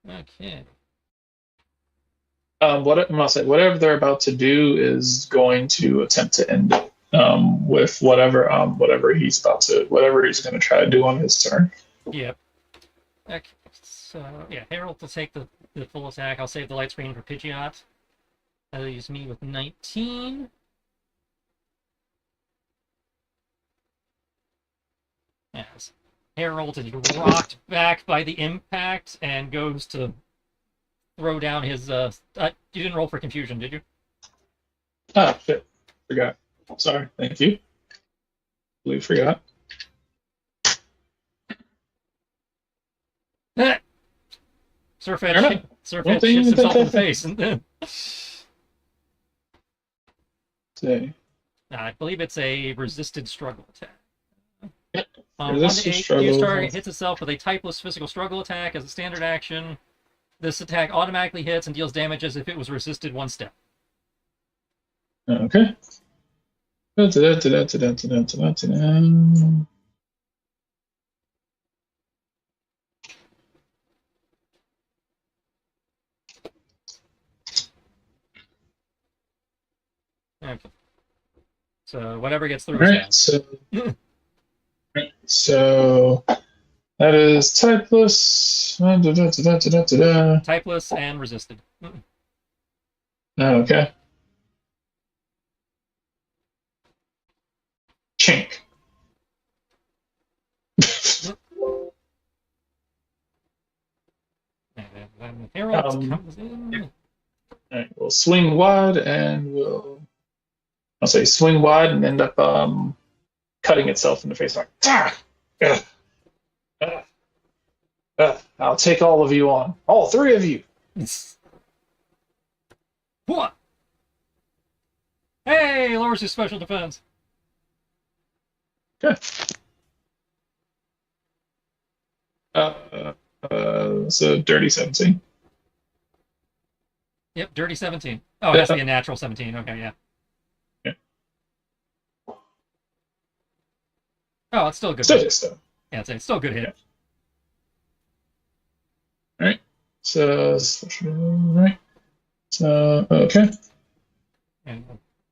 Okay. Whatever they're about to do is going to attempt to end it with whatever he's going to try to do on his turn. Yep. Okay, so yeah, Harold will take the full attack. I'll save the light screen for Pidgeot. That leaves me with 19. Yes. Harold is rocked back by the impact and goes to throw down his. You didn't roll for confusion, did you? Ah, shit. Forgot. Sorry. Thank you. We forgot. Fair enough. Don't Hits even himself in the think. face. And See. I believe it's a resisted struggle attack. Yep. 1 to Resisted 8, struggle. use target hits itself with a typeless physical struggle attack as a standard action. This attack automatically hits and deals damage as if it was resisted 1 step. Okay. Da-da-da-da-da-da-da-da-da. Okay. So whatever gets through All his right. So that is typeless. Da-da-da-da-da-da-da. Typeless and resisted. Okay. Chink. And then Harold comes in. All right, we'll swing wide and I'll say swing wide and end up cutting itself in the face like I'll take all of you on. All 3 of you. What? Hey, lowers his special defense. Okay. So dirty 17. Yep, dirty 17. Oh, it has to be a natural 17. Okay, yeah. Oh, it's still a good hit. Still. Yeah, it's still a good hit. Yeah. All right. So, right. So, okay. And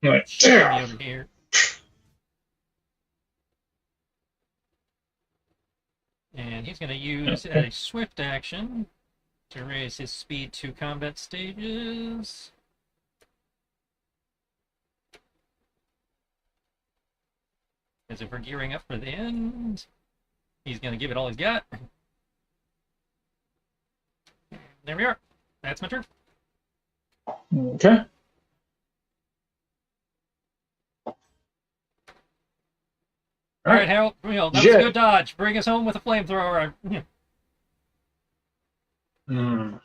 All right. shove me over here. And he's going to use a swift action to raise his speed to combat stages. As if we're gearing up for the end, he's going to give it all he's got. There we are. That's my turn. Okay. All right, Harold. That was a good dodge. Bring us home with a flamethrower. Hmm.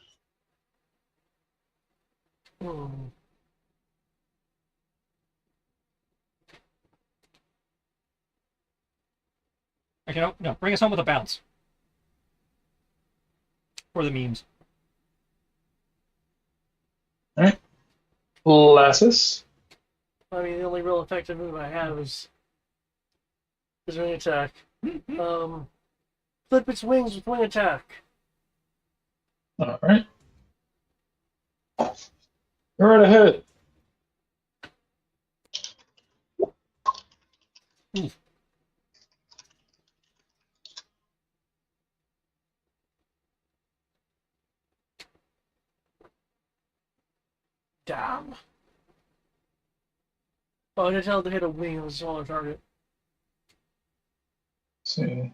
Okay, no. Bring us home with a bounce. For the memes. All right. Lassus. I mean, the only real effective move I have is wing attack. Flip its wings with wing attack. All right. Go right ahead. Damn. Oh, I can tell to hit a wing of a smaller target. Let's see.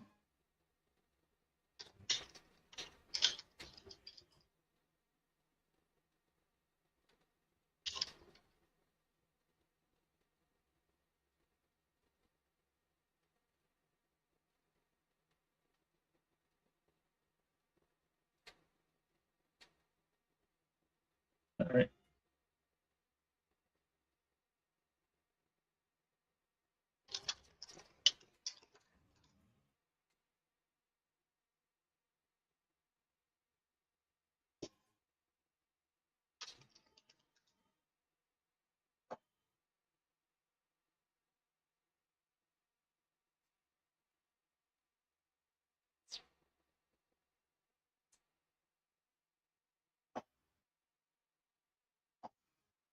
All right.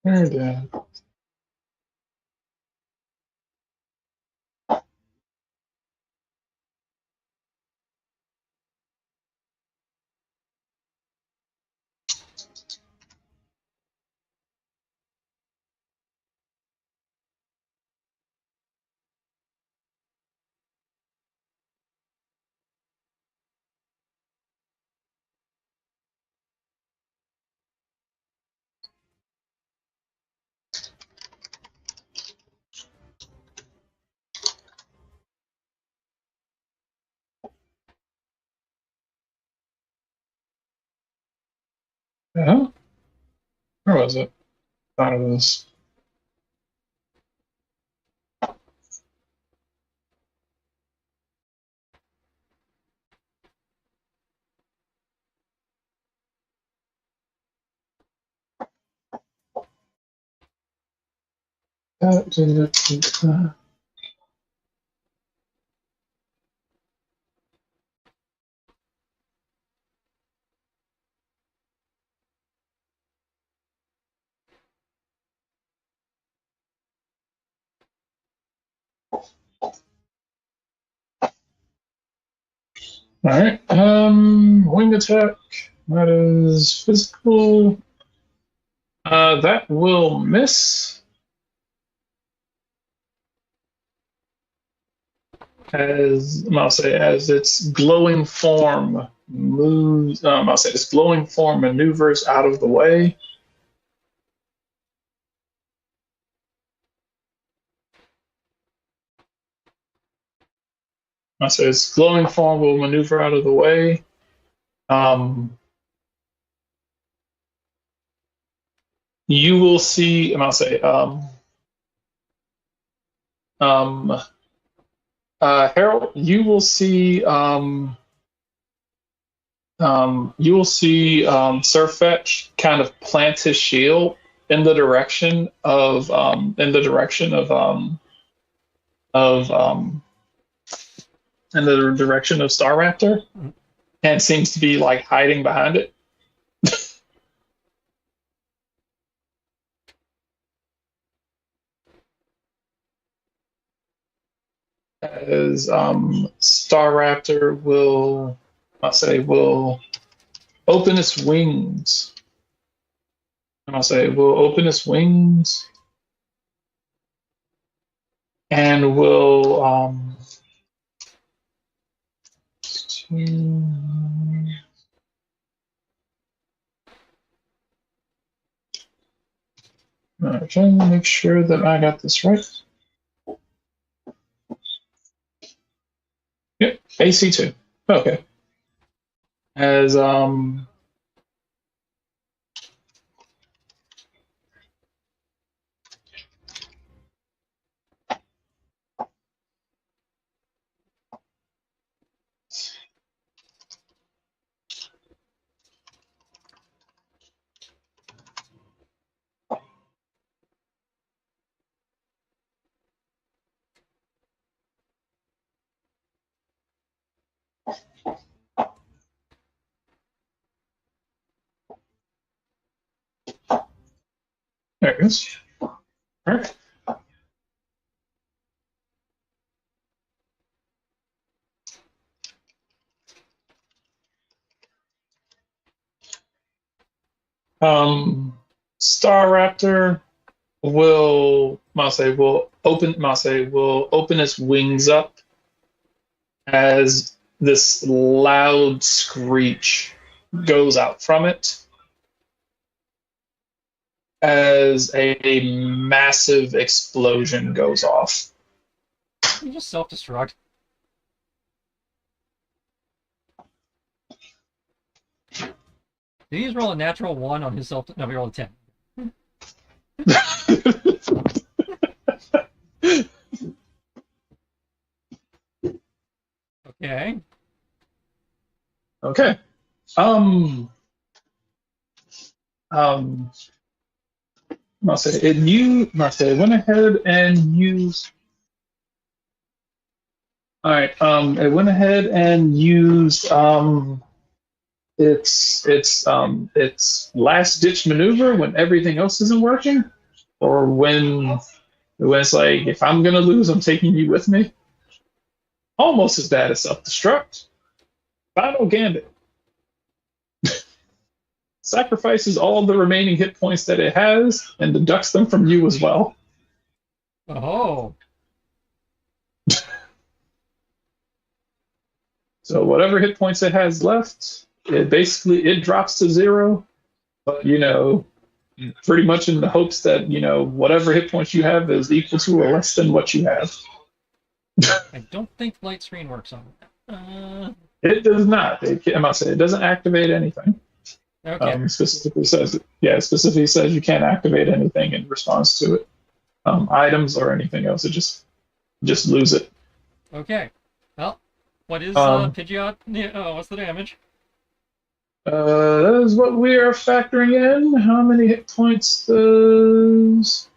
Very good. Yeah. Where was it? Thought it was. All right. Wing attack. That is physical. That will miss. I'll say, as its glowing form moves. I'll say its glowing form maneuvers out of the way. I'll say its glowing form will maneuver out of the way. You will see. I'll say. Um, Harold, you will see. You will see Sirfetch kind of plant his shield in the direction of of in the direction of Star Raptor, and seems to be like hiding behind it. As Star Raptor will, I'll say, will open its wings. And I'll say, will open its wings and will trying to make sure that I got this right. Yep, AC2. Okay. As there it is. All right. Star Raptor will will open its wings up as this loud screech goes out from it as a massive explosion goes off. You just self-destruct. Did he just roll a natural 1 on his self? No, he rolled a 10. Okay. Okay. It went ahead and used. All right. It went ahead and used its last ditch maneuver when everything else isn't working, or when it's like, if I'm gonna lose, I'm taking you with me. Almost as bad as self-destruct. Final Gambit sacrifices all the remaining hit points that it has and deducts them from you as well. Oh. So whatever hit points it has left, it drops to 0. But pretty much in the hopes that whatever hit points you have is equal to or less than what you have. I don't think light screen works on that. It does not. I must say, it doesn't activate anything. Okay. Specifically says you can't activate anything in response to it. Items or anything else, it just lose it. Okay. Well, what is Um, Pidgeot? Yeah, oh, what's the damage? that is what we are factoring in. How many hit points does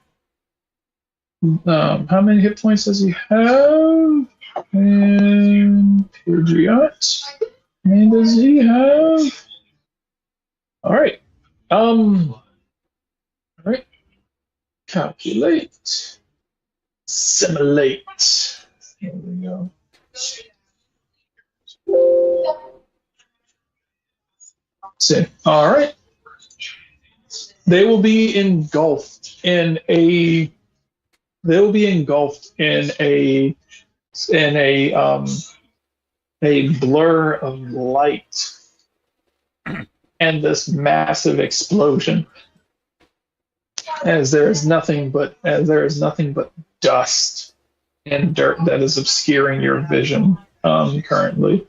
how many hit points does he have? And Pidgeot. And does he have? All right. All right. Calculate. Simulate. Here we go. See. All right. They will be engulfed in a. They will be engulfed in a blur of light and this massive explosion. As there is nothing but dust and dirt that is obscuring your vision currently.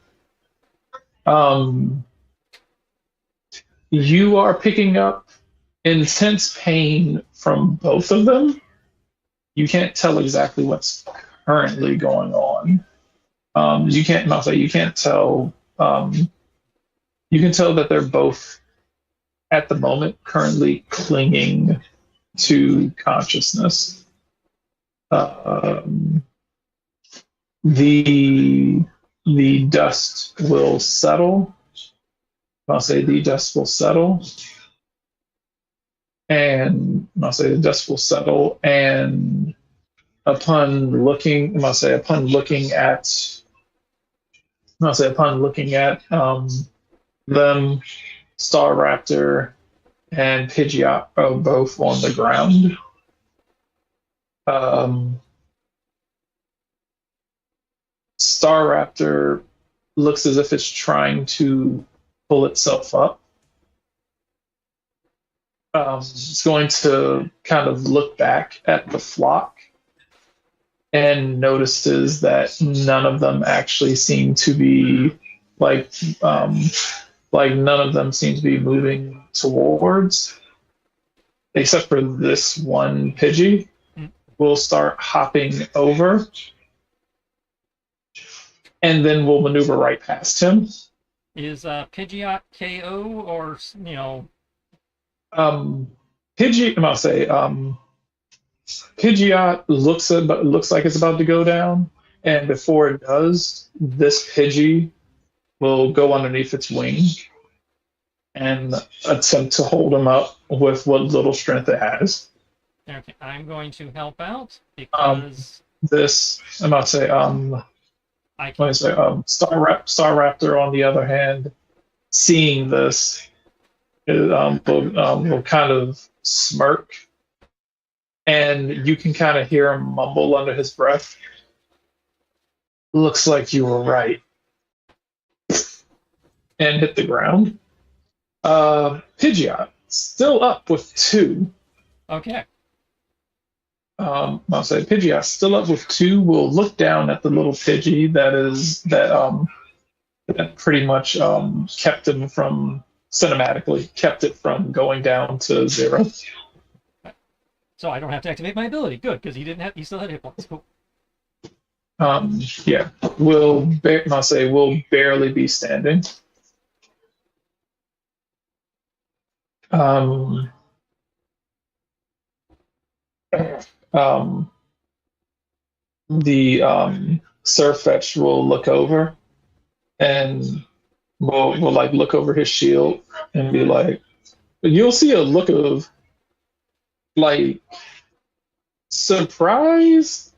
You are picking up intense pain from both of them. You can't tell exactly what's currently going on. You can't You can't tell. You can tell that they're both at the moment currently clinging to consciousness. The dust will settle. I'll say the dust will settle, and I'll say the dust will settle, and upon looking at them, Star Raptor and Pidgeot are both on the ground. Star Raptor looks as if it's trying to pull itself up. It's going to kind of look back at the flock and notices that none of them actually seem to be none of them seem to be moving towards, except for this one Pidgey. We'll start hopping over, and then we'll maneuver right past him. Is Pidgeot KO or Pidgeot looks like it's about to go down, and before it does, this Pidgey will go underneath its wing and attempt to hold him up with what little strength it has. Okay, I'm going to help out because Star Raptor, on the other hand, seeing this, will kind of smirk, and you can kind of hear him mumble under his breath. Looks like you were right. And hit the ground. Pidgeot, still up with 2. Okay. Pidgeot, still up with 2, will look down at the little Pidgey that pretty much kept it from going down to 0. So I don't have to activate my ability. Good, because he still had hit points. Cool. Yeah, will barely be standing. The Surfetch will look over and will look over his shield and be like, you'll see a look of surprise.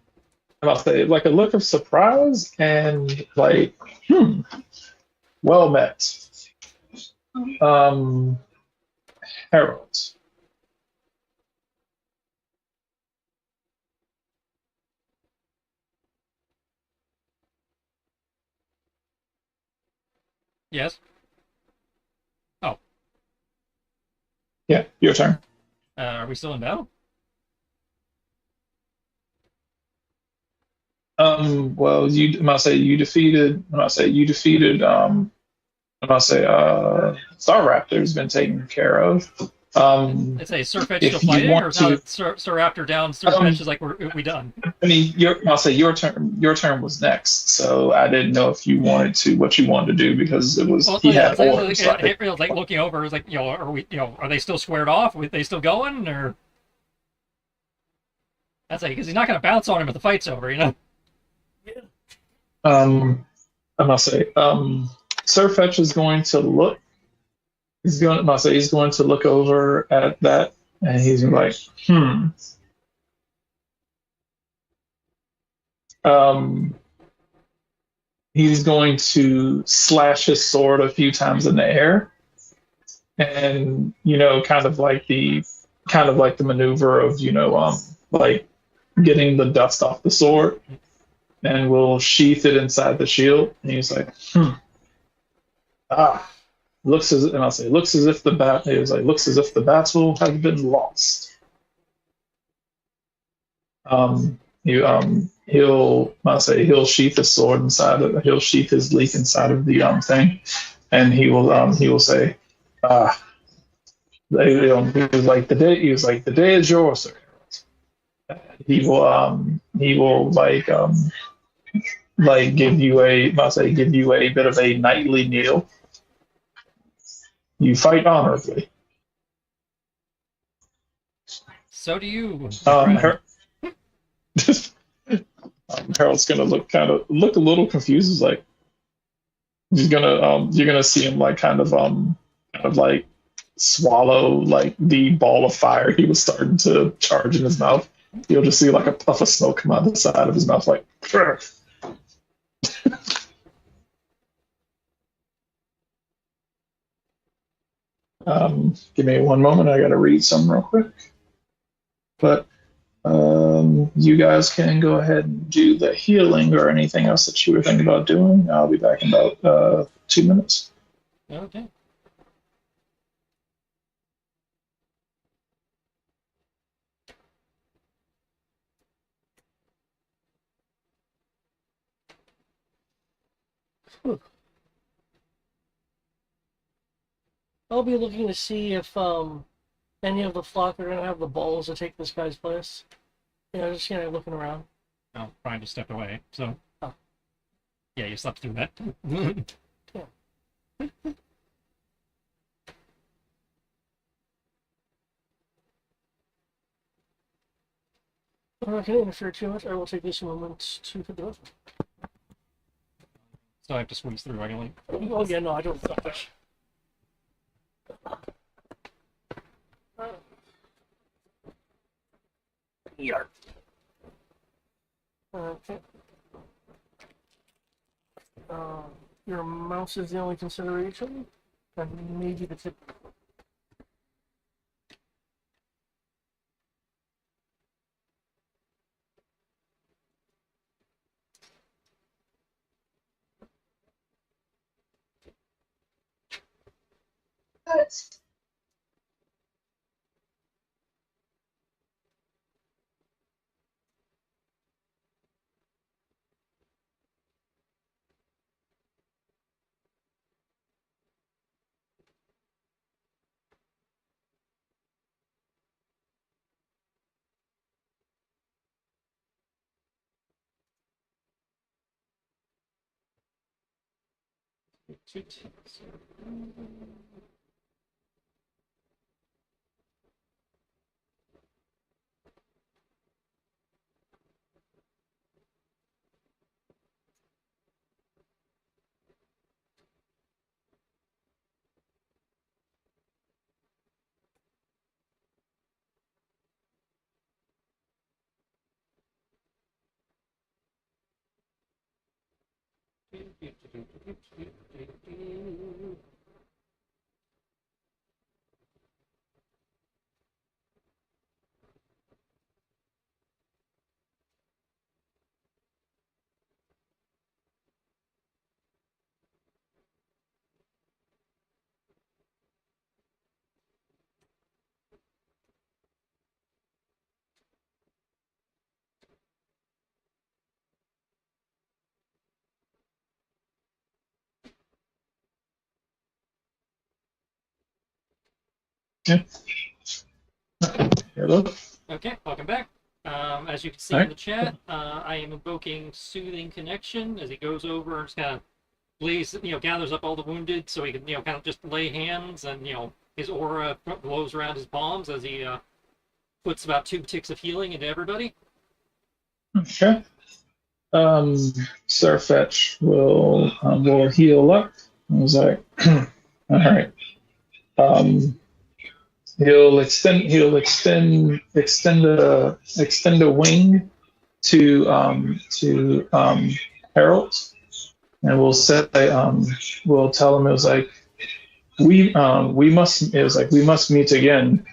I'll say a look of surprise and well met. Harold. Yes. Oh. Yeah, your turn. Are we still in battle? Well, you defeated And I'll say, Star Raptor's been taken care of. It's a Surfetch still If you fighting, or want is now to, that Raptor down, Surfetch is like we done? I mean, I'll say your turn. Your turn was next, so I didn't know if you wanted to what you wanted to do because it was Well, he yeah, had orders. it was like looking over. It's like, are we, are they still squared off? Are they still going, or that's like because he's not going to bounce on him if the fight's over. I must say, Surfetch is going to look. He's going to look over at that, and he's like, hmm. Um, he's going to slash his sword a few times in the air, and kind of like the maneuver of like getting the dust off the sword, and will sheath it inside the shield. And he's like, ah, and I'll say, looks as if the bat. He was like, looks as if the battle has been lost. He'll sheath his sword inside of. He'll sheath his leaf inside of the thing, and he will say, ah. He was like the day is yours, sir. He will like give you a bit of a knightly kneel. You fight honorably. So do you, Um, friend. Harold's gonna look a little confused. He's like you're gonna see him like kind of like swallow like the ball of fire he was starting to charge in his mouth. You'll just see like a puff of smoke come out the side of his mouth, like. Give me one moment. I gotta read some real quick. But you guys can go ahead and do the healing or anything else that you were thinking about doing. I'll be back in about 2 minutes. Okay. I'll be looking to see if any of the flock are gonna have the balls to take this guy's place. Just looking around. Oh, Brian just stepped away. So, Oh. Yeah, you slept through that. Yeah. I'm not going to interfere too much. I will take this moment to hit the roof. So I have to squeeze through. I can like. Oh yeah, no, I don't. Yarp. Okay. Your mouse is the only consideration, and maybe the tip. Yeah. Hello. Okay, welcome back. As you can see All in right. the chat, I am invoking Soothing Connection as he goes over and just kind of lays, gathers up all the wounded so he can, kind of just lay hands and, his aura glows around his palms as he puts about 2 ticks of healing into everybody. Okay. Sirfetch will heal up. I was like, all right. He'll extend a wing to Harold, and we'll tell him it was like we must meet again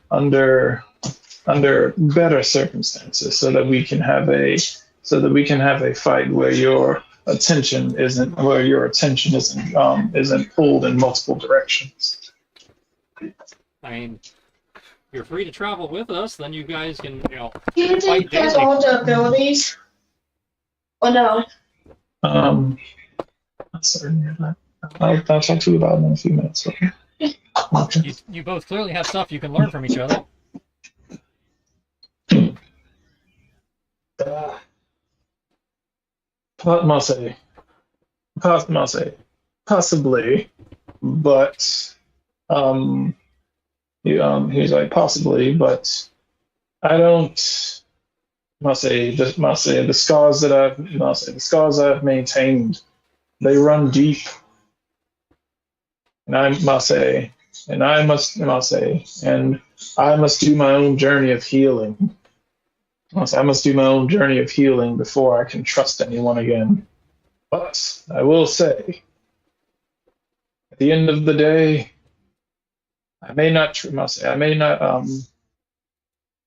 under better circumstances so that we can have a fight where your attention isn't pulled in multiple directions. I mean, you're free to travel with us, then you guys can, You fight think has daily. all the abilities? Or no? Not certain of that. I'll talk to you about it in a few minutes. Okay. Okay. You both clearly have stuff you can learn from each other. Possibly, but he's like possibly, but I don't. The scars I've maintained, they run deep, and I must do my own journey of healing. I must do my own journey of healing before I can trust anyone again. But I will say, at the end of the day, I may not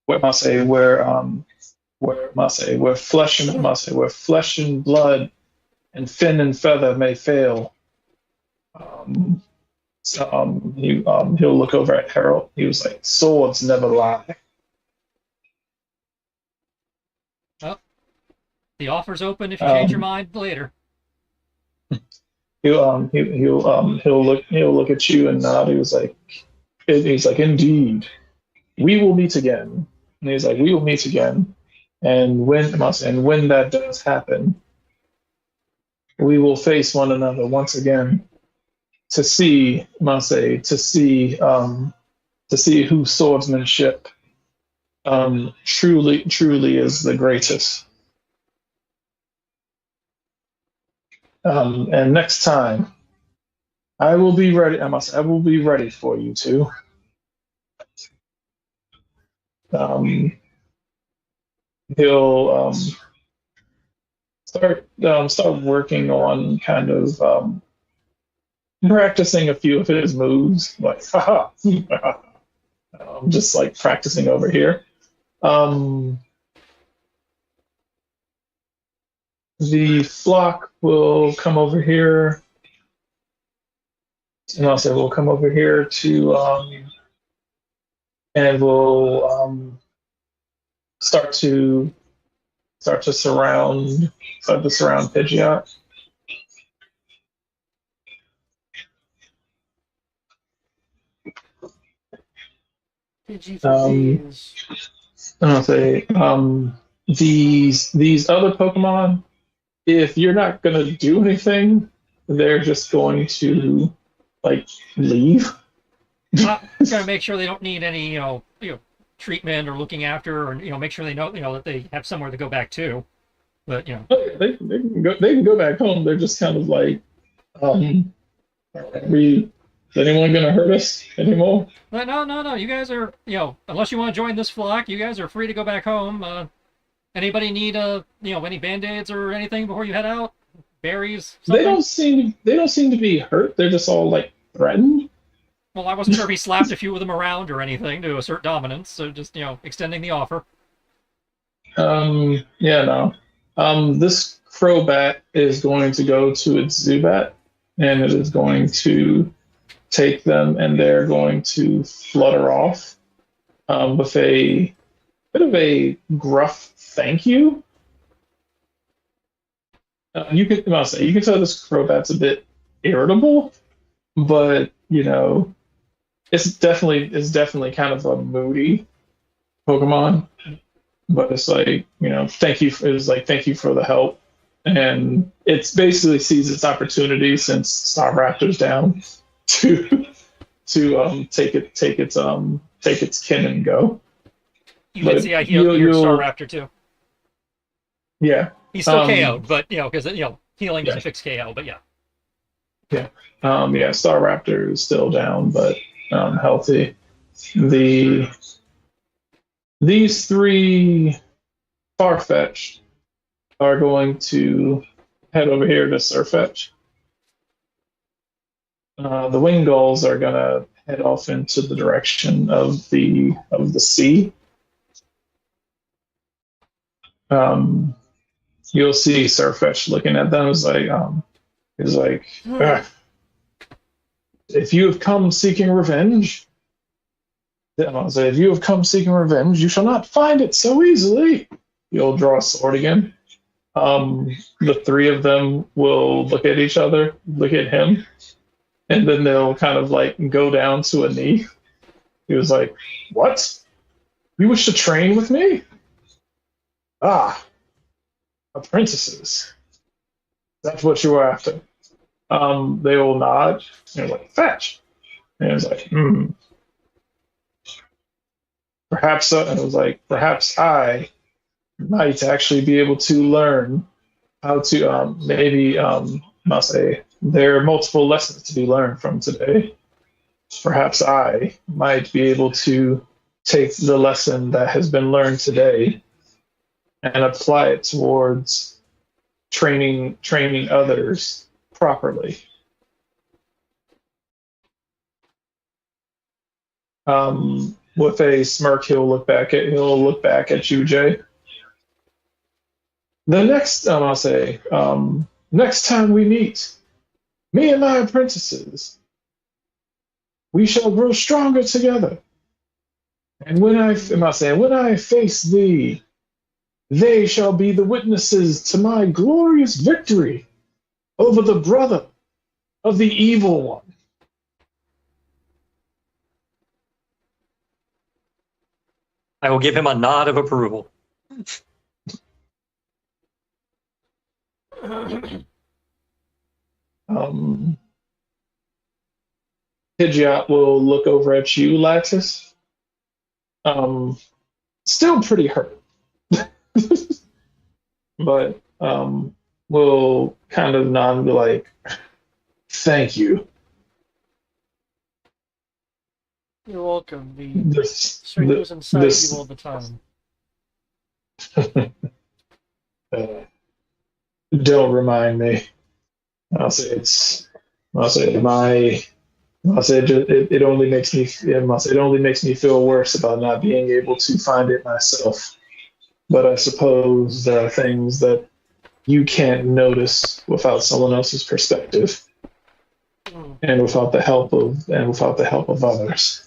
where flesh and blood and fin and feather may fail. He'll look over at Harold. He was like, "Swords never lie." Well, the offer's open if you change your mind later. He'll look at you and nod. He's like, "Indeed, we will meet again." And he's like, "We will meet again." And when that does happen, we will face one another once again to see whose swordsmanship truly is the greatest. And next time, I will be ready. I will be ready for you two. He'll start working on kind of practicing a few of his moves, like haha, just like practicing over here. The flock will come over here, and I'll say we'll come over here to and we'll start to surround Pidgeot. Pidgey for days. And I'll say these other Pokemon, if you're not gonna do anything, they're just going to like leave. Gotta make sure they don't need any, treatment or looking after, or make sure they know, that they have somewhere to go back to. But they can go back home. They're just kind of like, is anyone gonna hurt us anymore? But no. You guys are, unless you want to join this flock, you guys are free to go back home. Anybody need any band-aids or anything before you head out? Berries? Something? They don't seem to be hurt. They're just all like threatened. Well, I wasn't sure if he slapped a few of them around or anything to assert dominance, so just, extending the offer. Yeah, no. This Crobat is going to go to its Zubat, and it is going to take them, and they're going to flutter off with a bit of a gruff thank you. You can tell this Crobat's a bit irritable, but it's definitely kind of a moody Pokemon, but it's like thank you. It's like thank you for the help, and it's basically sees its opportunity since Staraptor's down to take its kin and go. You did But see I healed Star you'll Raptor too. yeah He's still um KO'd, but because healing yeah doesn't fix KO. But yeah, yeah yeah Staraptor is still down, but healthy. The These three Farfetch are going to head over here to Surfetch. The wing gulls are gonna head off into the direction of the sea. Um, you'll see Surfetch looking at them. He's like, "Ah, if you have come seeking revenge, I'll say, if you have come seeking revenge, you shall not find it so easily." You'll draw a sword again. The three of them will look at each other, look at him, and then they'll kind of like go down to a knee. He was like, "What? You wish to train with me? Ah, apprentices. That's what you were after." They will nod. And they're like, "Fetch." And it was like, "Hmm. Perhaps." And it was like, "Perhaps I might actually be able to learn how to maybe I'll say there are multiple lessons to be learned from today. Perhaps I might be able to take the lesson that has been learned today and apply it towards training others properly." With a smirk, he'll look back at you, Jay. The next, I'll say, next time we meet, me and my apprentices, we shall grow stronger together. And when I face thee, they shall be the witnesses to my glorious victory over the brother of the evil one. I will give him a nod of approval. Um, Pidgeot will look over at you, Laxus. Um, Still pretty hurt, but will kind of nod and be like, "Thank you." You're welcome. The This, strength was inside this, you all the time. don't remind me. I'll say it's. I'll say my. I'll say it only makes me. I'll say it only makes me feel worse about not being able to find it myself. But I suppose there are things that you can't notice without someone else's perspective, Mm. and without the help of others.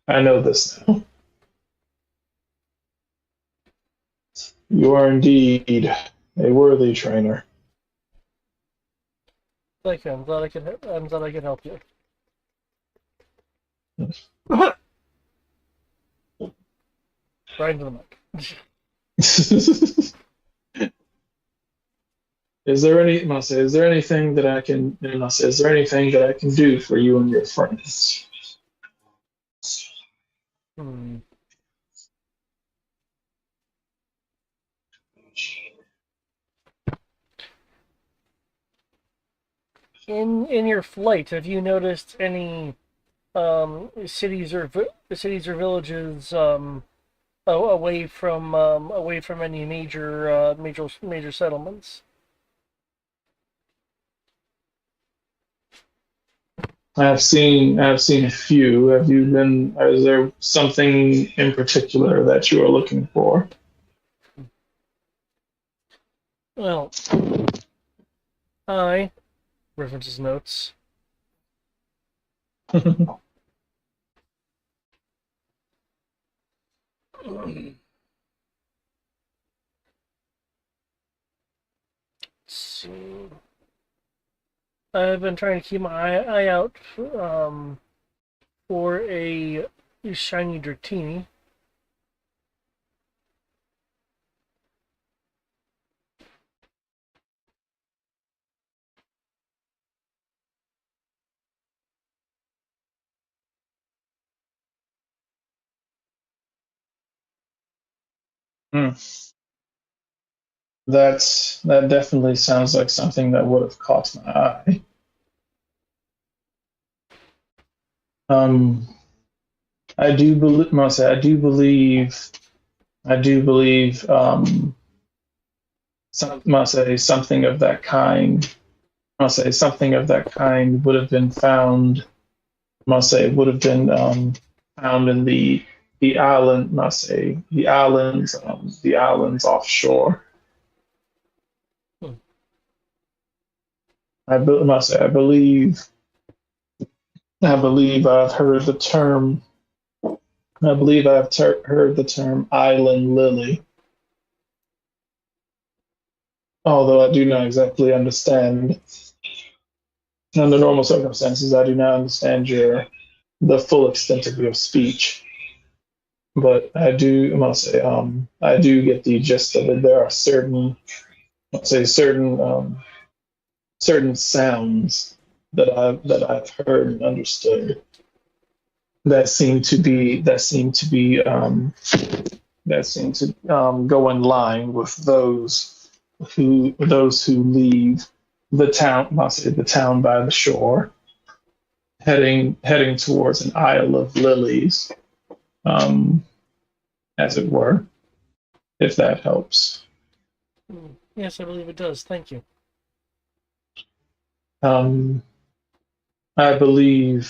I know this now. You are indeed a worthy trainer. Thank you. I'm glad I could. I'm glad I could help you. Right into the mic. Is there anything that I can, is there anything that I can do for you and your friends? Hmm. In your flight, have you noticed any cities or villages away from any major settlements? I've seen a few. Is there something in particular that you are looking for? Well, I references notes. Let's see. I've been trying to keep my eye out for a shiny Dratini. Hmm. That definitely sounds like something that would have caught my eye. Um, I do believe, must say, I do believe, must say something of that kind. Must say something of that kind would have been found. Must say would have been found in the island. Must say the islands offshore. Hmm. Must say I believe I've heard the term. I believe I've heard the term island lily. Although I do not exactly understand, under normal circumstances, I do not understand the full extent of your speech. But I must say, I do get the gist of it. There are let's say, certain sounds that I've heard and understood that seem to go in line with those who leave the town, must say the town by the shore, heading towards an Isle of Lilies, um, as it were, if that helps. Yes, I believe it does. Thank you. Um, I do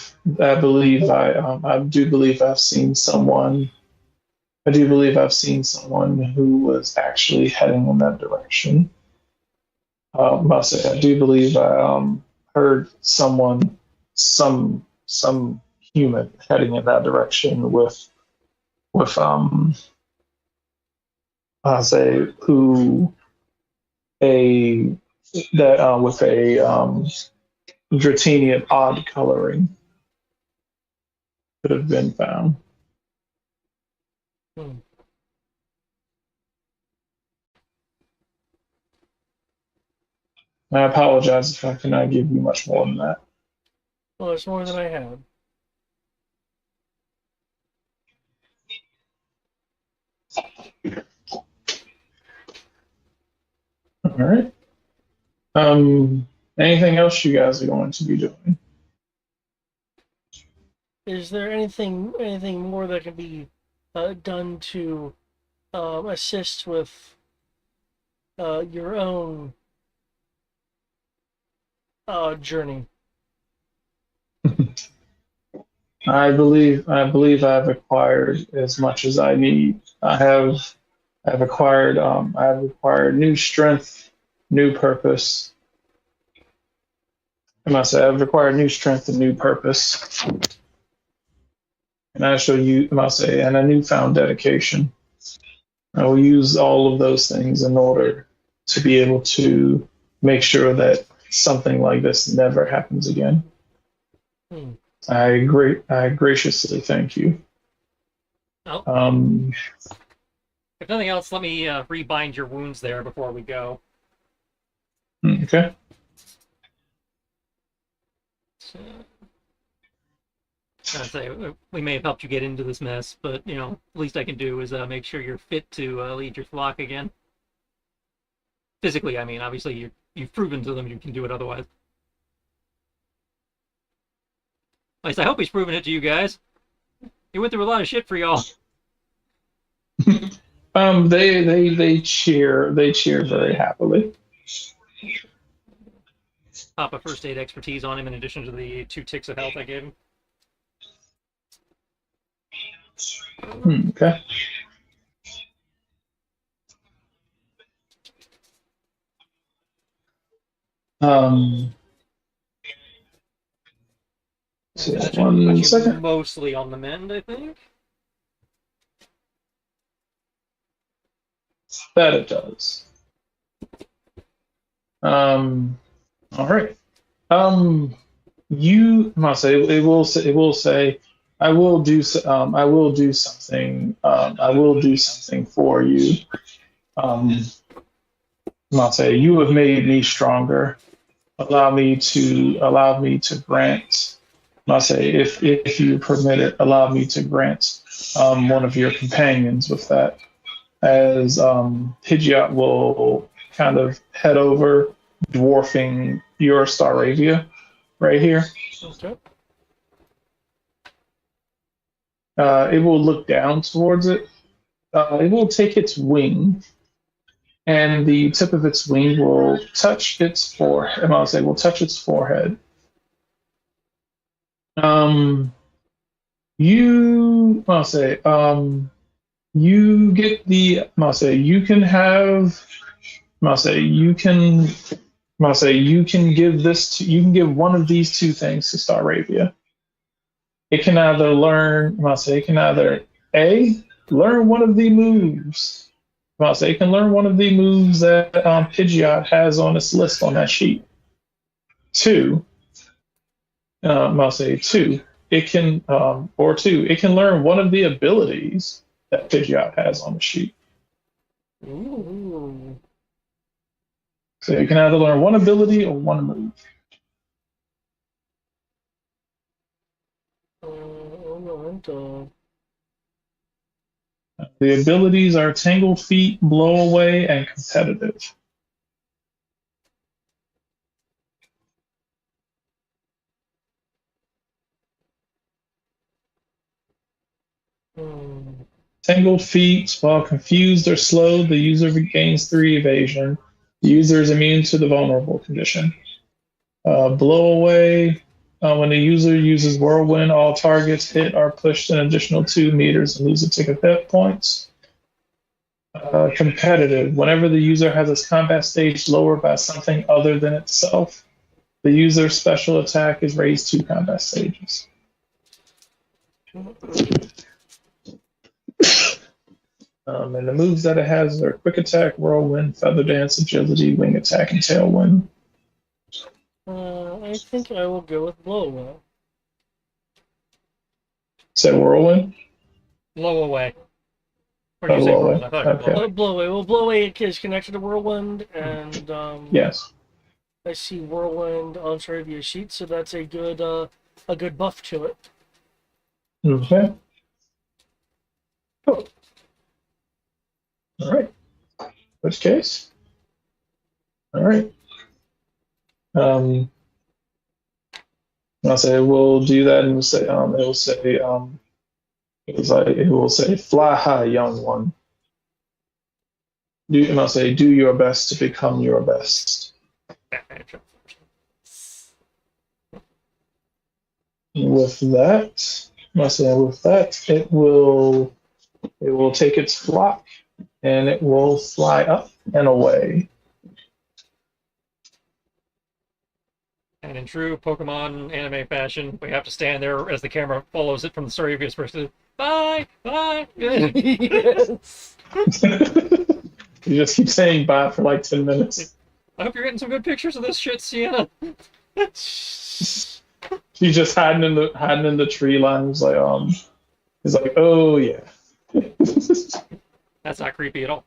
believe I've seen someone. I do believe I've seen someone who was actually heading in that direction. Must say, I do believe I heard some human heading in that direction with I say who a that with a Dratinian odd coloring could have been found. Hmm. I apologize if I cannot give you much more than that. Well, it's more than I had. All right. Um, Anything else you guys are going to be doing? Is there anything more that can be done to assist with your own journey? I believe I've acquired as much as I need. I've acquired new strength, new purpose. I must say I've acquired new strength and new purpose. And I must say, and a newfound dedication. I will use all of those things in order to be able to make sure that something like this never happens again. Hmm. I graciously thank you. Oh, Um, if nothing else, let me rebind your wounds there before we go. okay. So, I'd say we may have helped you get into this mess, but the least I can do is make sure you're fit to lead your flock again. Physically, I mean, obviously you've proven to them you can do it otherwise. At least I hope he's proven it to you guys. He went through a lot of shit for y'all. They cheer very happily. Pop a first aid expertise on him in addition to the 2 ticks of health I gave him. Okay. And that should put One you second. mostly on the mend, I think. That it does. All right. You must say it will say I will do something I will do something for you. Must say you have made me stronger. Allow me to grant. Must say if you permit it, allow me to grant one of your companions with that. As Pidgeot will kind of head over, dwarfing your Staravia right here. Okay. It will look down towards it. It will take its wing, and the tip of its wing will touch its forehead. I'll say will touch its forehead. Um, I'll say, you get the. I'll say you can have. I'll say you can. I'll say you can give this. You can give one of these two things to Staravia. It can either learn. I'll say it can either a learn one of the moves. I'll say it can learn one of the moves that Pidgeot has on its list on that sheet. Two, I'll say two. It can or two. It can learn one of the abilities that Pidgeot has on the sheet. Ooh. So you can either learn one ability or one move. Alright, The abilities are Tangled Feet, Blow Away, and Competitive. Tangled Feet, while confused or slowed, the user gains 3 evasion. The user is immune to the vulnerable condition. Blow Away, when the user uses Whirlwind, all targets hit are pushed an additional 2 meters and lose a tick of hit points. Competitive, whenever the user has its combat stage lowered by something other than itself, the user's special attack is raised 2 combat stages. And the moves that it has are Quick Attack, Whirlwind, Feather Dance, Agility, Wing Attack, and Tailwind. I think I will go with Blow Away. Say Whirlwind? Blow away. Or do you say Blow whirlwind? Away. I thought it was Okay. blow away. Blow Away. Well, Blow Away is connected to Whirlwind, and Yes. I see Whirlwind on Saravia's sheet, so that's a good buff to it. Okay. Cool. All right. Which case? All right. I'll say we'll do that, and it will say fly high, young one. And I'll say do your best to become your best. With that, it will take its flock and it will fly up and away. And in true Pokemon anime fashion, we have to stand there as the camera follows it from the Saravia's perspective. Bye! Bye! Yes. You just keep saying bye for like 10 minutes. I hope you're getting some good pictures of this shit, Sienna. She's just hiding in the tree line. He's like, oh yeah. That's not creepy at all.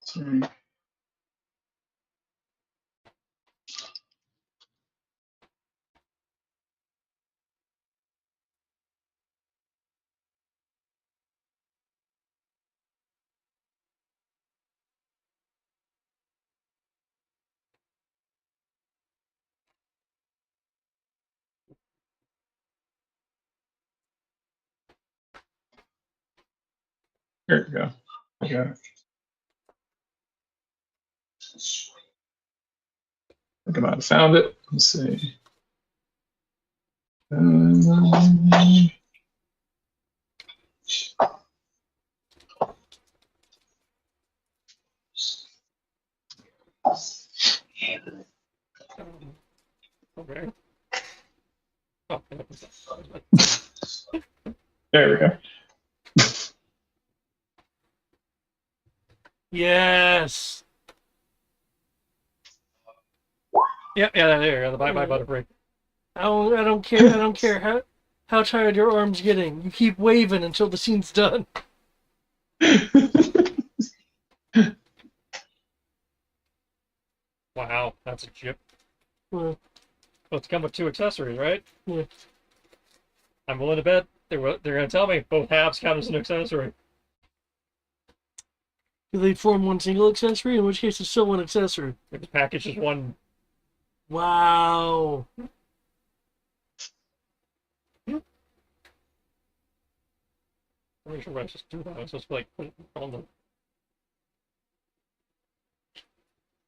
Sorry. Here we go. I got it. I think I might have found it. Let's see. Okay. Oh, There we go. Yes. yeah, there you go. The bye-bye Butterfree. I don't care. I don't care how tired your arm's getting. You keep waving until the scene's done. Wow, that's a chip. Well, Well, it's come with 2 accessories, right? yeah. I'm willing to bet they're going to tell me both halves count as an accessory. Do they form one single accessory? In which case, it's still one accessory. If the package is one. Wow. I'm not sure what I just do that. I was supposed to like put it on the.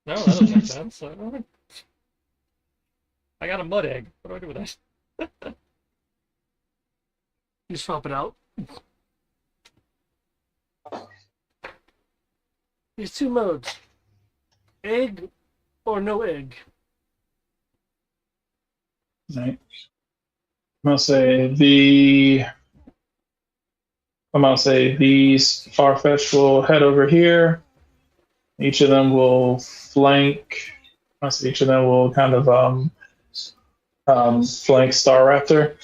No, that doesn't make sense. I got a mud egg. What do I do with that? You swap it out. There's 2 modes. Egg or no egg. Right. I'm gonna say these Farfetch will head over here. Each of them will flank. Each of them will kind of flank Star Raptor.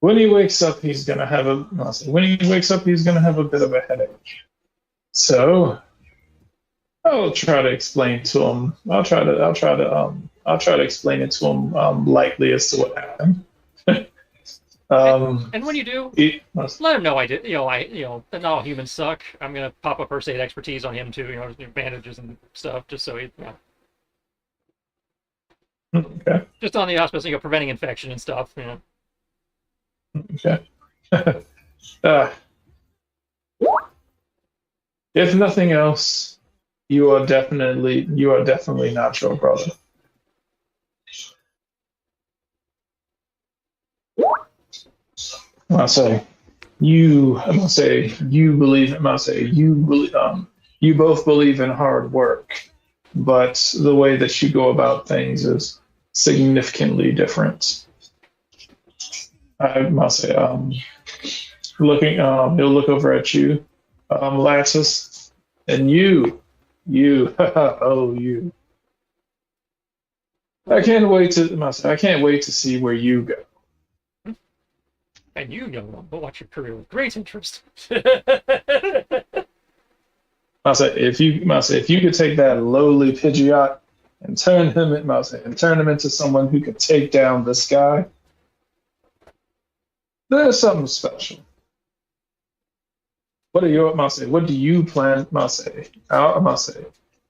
When he wakes up, he's gonna have a. When he wakes up, he's gonna have a bit of a headache. So I'll try to explain to him. I'll try to explain it to him lightly as to what happened. And when you do, let him know I did. That not all humans suck. I'm gonna pop up first aid expertise on him too. Bandages and stuff, just so he. Okay. Just on the auspice, preventing infection and stuff. Okay. If nothing else, you are definitely not your brother. I say you believe you both believe in hard work, but the way that you go about things is significantly different. I must say, he'll look over at you, Lattice, and you, oh you. I can't wait to see where you go. And you, young one, will watch your career with great interest. I say, if you could take that lowly Pidgeot and turn him into someone who could take down this guy, there's something special. What do you plan,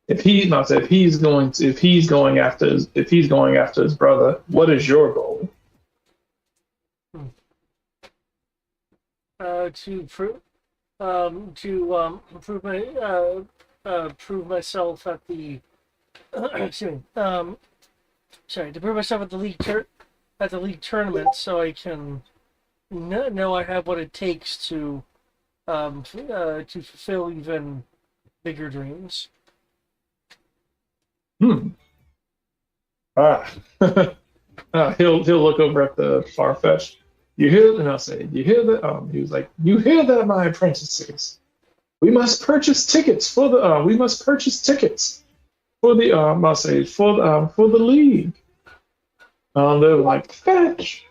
if he's going after his brother, what is your goal? Prove myself at the to prove myself at the league tournament, so I can know I have what it takes to fulfill even bigger dreams. He'll look over at the Farfetch. You hear that? He was like, you hear that, my apprentices? We must purchase tickets for the league. They were like, fetch.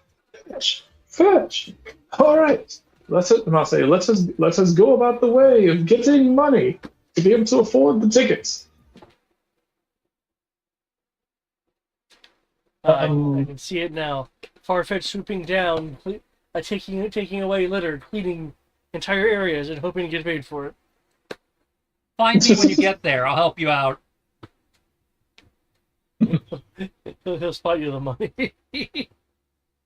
All right, let's just go about the way of getting money to be able to afford the tickets. I can see it now. Farfetch swooping down, taking away litter, cleaning entire areas, and hoping to get paid for it. Find me when you get there. I'll help you out. He'll spot you the money.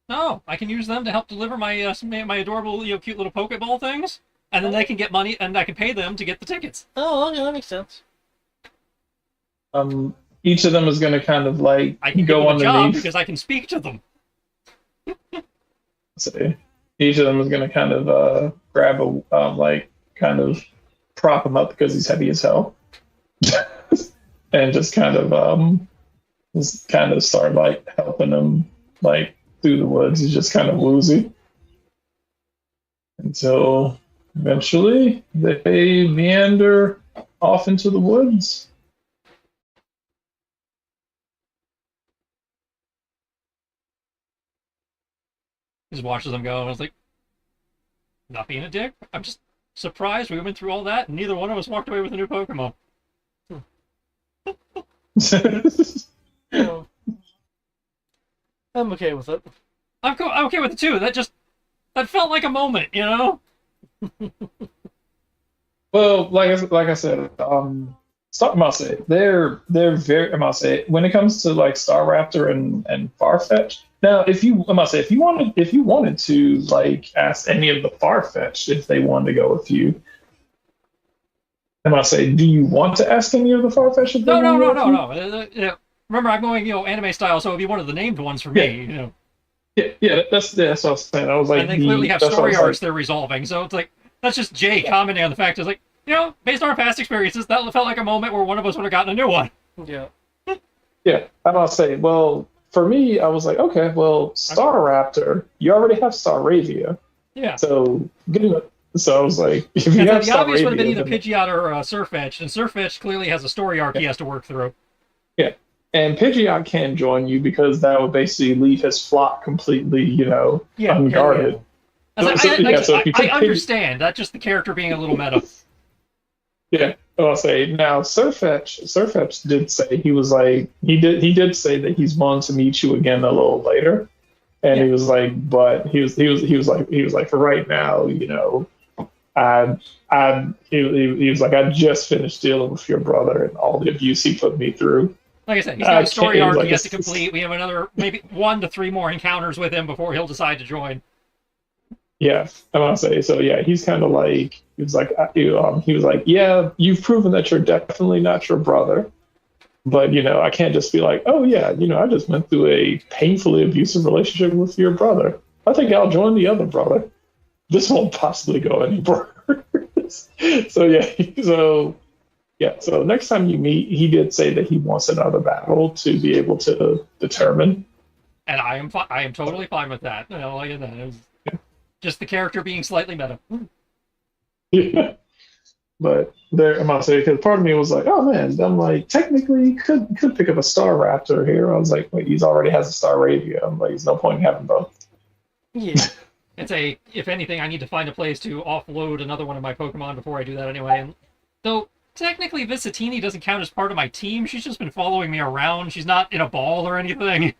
No, I can use them to help deliver my my adorable, cute little Pokeball things, and then they can get money, and I can pay them to get the tickets. Oh, okay, that makes sense. each of them is going to kind of like I can go give them a job underneath. because I can speak to them. So each of them is going to kind of grab a like kind of prop him up because he's heavy as hell, and just kind of start like helping him like through the woods. He's just kind of woozy until eventually they meander off into the woods. Just watches them go, and I was like, not being a dick. I'm just surprised we went through all that, and neither one of us walked away with a new Pokemon. You know, I'm okay with it. I'm okay with it too. That felt like a moment, you know. Well, like I said, I must say they're very. I must say when it comes to like Staraptor and Farfetch. Now, if you wanted to like ask any of the Farfetch if they wanted to go with you, I must say, do you want to ask any of the Farfetch if they No. want to go with you? Remember, I'm going, anime style, so it'd be one of the named ones for me, Yeah, that's what I was saying. I was like, And they clearly have that's what I story was like, arcs they're resolving, so it's like, that's just Jay commenting on the fact, is like, based on our past experiences, that felt like a moment where one of us would have gotten a new one. Yeah. Yeah, I must say, well, for me, I was like, okay, well, Staraptor, you already have Staravia. Yeah. So I was like, if you And have the obvious would have been Staravia, either then- Pidgeot or Surfetch'd, and Surfetch'd clearly has a story arc he has to work through. and Pidgeot can join you because that would basically leave his flock completely, unguarded. I understand. That's just the character being a little meta. Yeah, I'll say now. Surfetch did say he was like he did say that he's willing to meet you again a little later, and he was like, but he was like for right now, he was like I just finished dealing with your brother and all the abuse he put me through. Like I said, he's got a story arc like, he has to complete. We have another maybe 1 to 3 more encounters with him before he'll decide to join. Yeah, I want to say so. Yeah, he's kind of like he was like, yeah, you've proven that you're definitely not your brother, but I can't just be like, oh yeah, I just went through a painfully abusive relationship with your brother. I think I'll join the other brother. This won't possibly go any worse. So next time you meet, he did say that he wants another battle to be able to determine. And I am totally fine with that. Like I said, it was just the character being slightly meta. Yeah. But there, I must say, because part of me was like, oh man, I'm like, technically, you could pick up a Staraptor here. I was like, wait, he's already has a Staravia. I'm like, there's no point in having both. Yeah. If anything, I need to find a place to offload another one of my Pokemon before I do that anyway. And though technically Visitini doesn't count as part of my team, she's just been following me around. She's not in a ball or anything.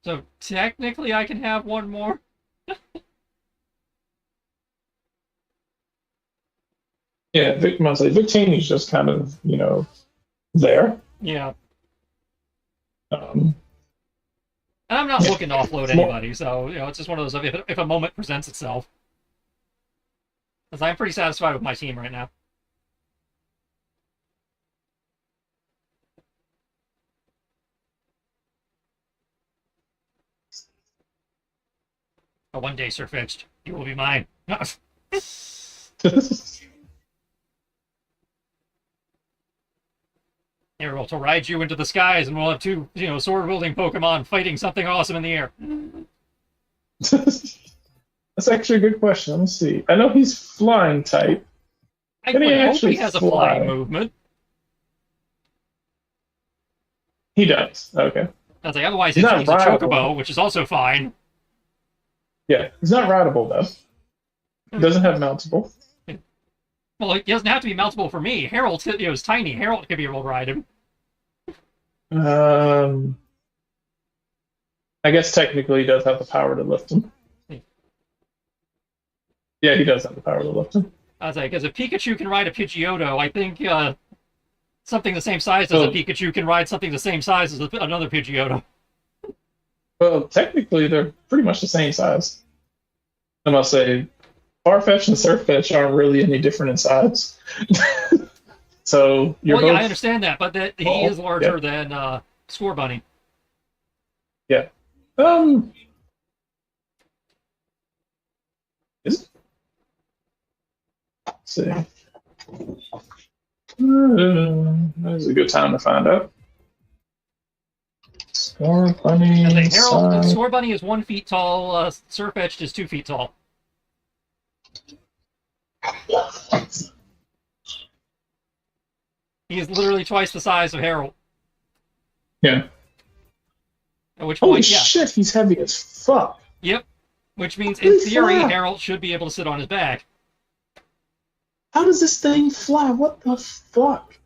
So technically I can have one more. Yeah, Victini's just kind of, there. Yeah. Um, And I'm not looking to offload anybody, so it's just one of those if a moment presents itself. Because I'm pretty satisfied with my team right now. But one day, Sir Fitched, you will be mine. Here, we'll to ride you into the skies, and we'll have 2, sword-wielding Pokemon fighting something awesome in the air. That's actually a good question. Let me see. I know he's flying type. I Can he would hope actually he has a fly? flying movement. He does. Okay. I'd say otherwise He's he's not a rideable. Chocobo, which is also fine. Yeah, he's not rideable though. He doesn't have mountable. Well, he doesn't have to be mountable for me. Harold is tiny. Harold could be able to ride him. I guess technically he does have the power to lift him. Yeah, he does have the power to lift him. I'd say, because if Pikachu can ride a Pidgeotto, I think something the same size as a Pikachu can ride something the same size as another Pidgeotto. Well, technically they're pretty much the same size. I must say, Farfetch and Surfetch aren't really any different in size. So you're Well, yeah, both. I understand that, but that he Oh, is larger than Score Bunny. Yeah. Um. Is it? Let's see. This is a good time to find out. Score I Bunny. think Harold, Side. Score Bunny is 1 feet tall. Sirfetch'd is 2 feet tall. He is literally twice the size of Harold. Yeah. At which Holy point, yeah. shit, he's heavy as fuck. Yep. Which means, in Holy theory, fuck. Harold should be able to sit on his back. How does this thing fly? What the fuck?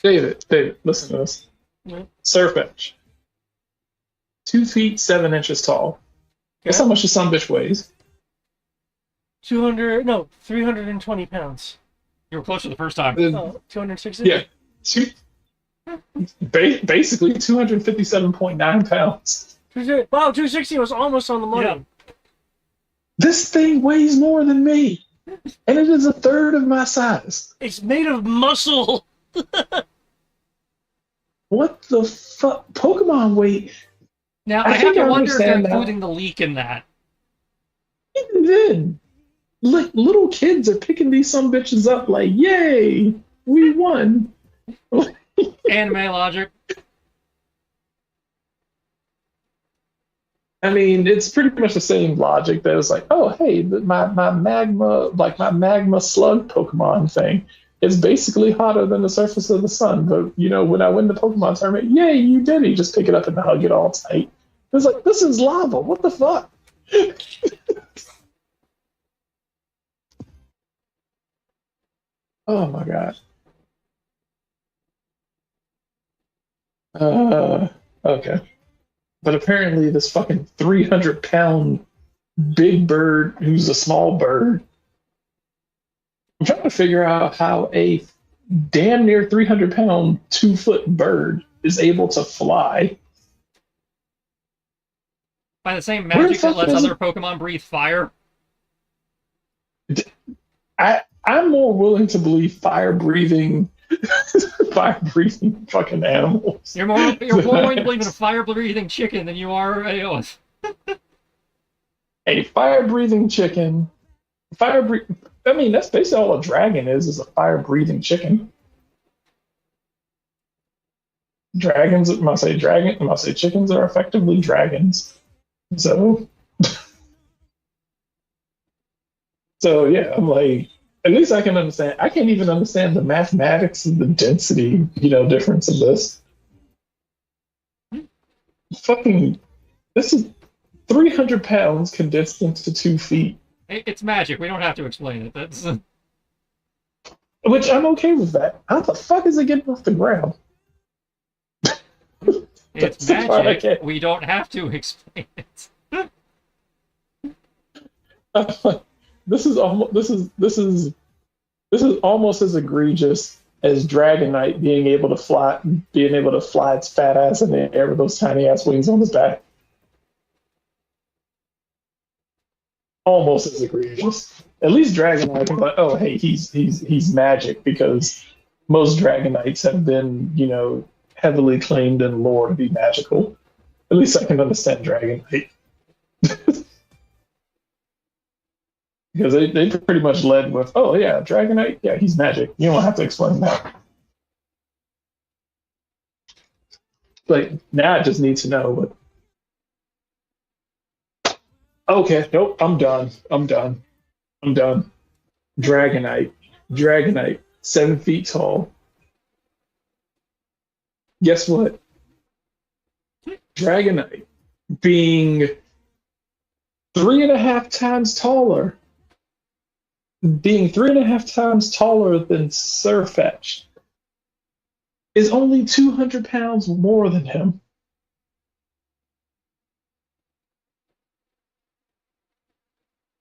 David, listen to this. Yeah. Sirfetch. 2 feet 7 inches tall. Guess how much the son bitch weighs? 320 pounds. You were closer the first time. 260? Yeah. Basically 257.9 pounds. Wow, 260 was almost on the money. Yeah. This thing weighs more than me. And it is a third of my size. It's made of muscle. What the fuck? Pokemon weight. Now, I I have think to I wonder if they're understand that. including the leak in that. Even then, like, little kids are picking these some bitches up like, yay, we won. Anime logic. I mean, it's pretty much the same logic that was like, oh, hey, my magma slug Pokemon thing is basically hotter than the surface of the sun. But, you know, when I win the Pokemon tournament, yay, you did it. You just pick it up and hug it all tight. It's like, this is lava. What the fuck? Oh, my God. Okay. But apparently this fucking 300-pound big bird who's a small bird. I'm trying to figure out how a damn near 300-pound 2-foot bird is able to fly. By the same Where the magic that fuck lets is other Pokemon breathe fire. I'm more willing to believe fire-breathing fucking animals. You're more willing to believe in a fire-breathing chicken than you are A fire-breathing chicken. I mean, that's basically all a dragon is a fire-breathing chicken. Dragons, I must say chickens are effectively dragons. So yeah, I'm like, at least I can understand. I can't even understand the mathematics and the density, difference of this. Fucking, this is 300 pounds condensed into 2 feet. It's magic. We don't have to explain it. That's Which I'm okay with that. How the fuck is it getting off the ground? it's magic. We don't have to explain it. This is almost as egregious as Dragonite being able to fly its fat ass in the air with those tiny ass wings on his back. Almost as egregious. At least Dragonite can be like, oh hey, he's magic, because most Dragonites have been, heavily claimed in lore to be magical. At least I can understand Dragonite. Because they pretty much led with, oh yeah, Dragonite, yeah, he's magic. You don't have to explain that. Like, now I just need to know. But okay, nope, I'm done. Dragonite, 7 feet tall. Guess what? Dragonite being 3.5 times taller. Being 3.5 times taller than Sirfetch'd is only 200 pounds more than him.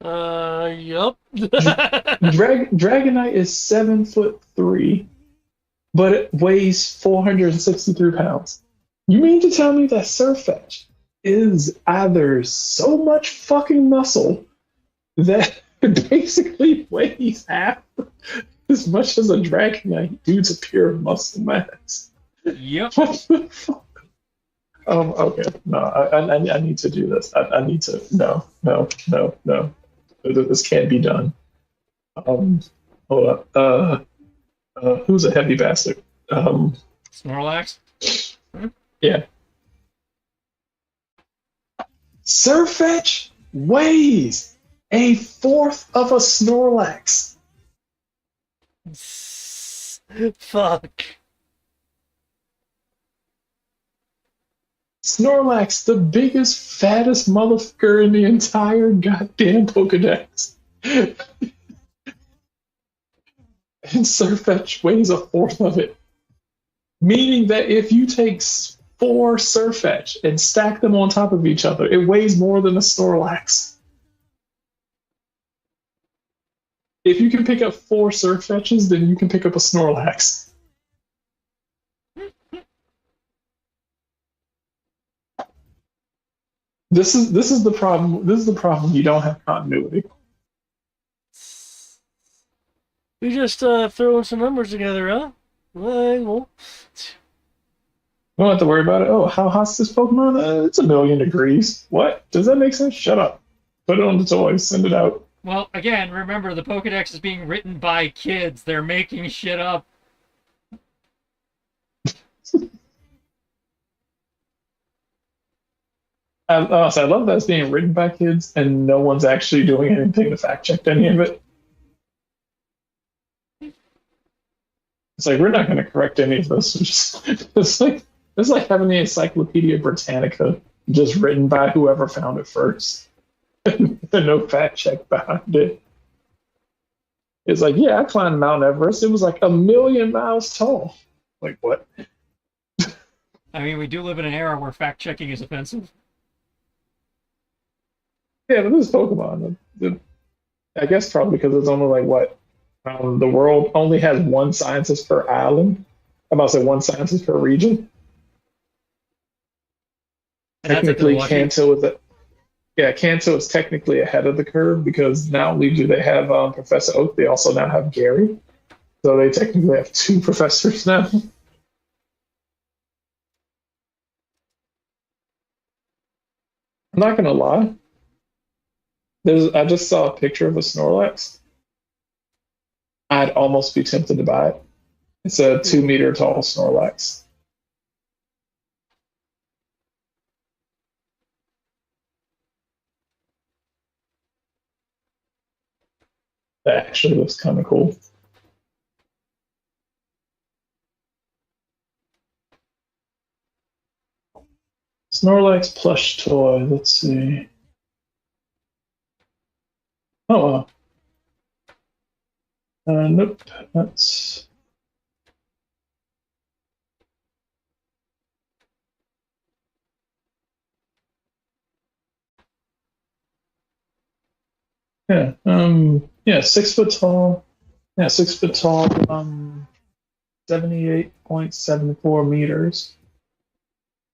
Yup. Dragonite is 7'3", but it weighs 463 pounds. You mean to tell me that Sirfetch'd is either so much fucking muscle that It basically weighs half as much as a Dragonite. Dude's a pure muscle mass. Yep. What the fuck? Okay. No, I need to do this. I need to. No, no, no, no. This can't be done. Hold up. Who's a heavy bastard? Snorlax. Yeah. Surfetch weighs a fourth of a Snorlax. Fuck. Snorlax, the biggest, fattest motherfucker in the entire goddamn Pokedex. And Surfetch weighs a fourth of it. Meaning that if you take 4 Surfetch and stack them on top of each other, it weighs more than a Snorlax. If you can pick up 4 Surfetches, then you can pick up a Snorlax. This is the problem. This is the problem. You don't have continuity. We just throwing some numbers together, huh? Well, You don't have to worry about it. Oh, how hot's this Pokemon? It's 1,000,000 degrees. What? Does that make sense? Shut up. Put it on the toy. Send it out. Well, again, remember the Pokedex is being written by kids. They're making shit up. I love that it's being written by kids and no one's actually doing anything to fact check any of it. It's like we're not going to correct any of this. It's like having the Encyclopedia Britannica just written by whoever found it first. And no fact check behind it. It's like, yeah, I climbed Mount Everest. It was like 1,000,000 miles tall. Like what? I mean, we do live in an era where fact checking is offensive. Yeah, but this is Pokemon. I guess probably because it's only like what? The world only has one scientist per island. I'm about to say one scientist per region. And Technically, Kanto is technically ahead of the curve because not only do they have Professor Oak, they also now have Gary. So they technically have 2 professors now. I'm not gonna lie. I just saw a picture of a Snorlax. I'd almost be tempted to buy it. It's a 2-meter tall Snorlax. That actually looks kind of cool. Snorlax plush toy. Let's see. Oh, nope. That's yeah. Yeah, 6 foot tall. Yeah, 6 foot tall. 78.74 meters.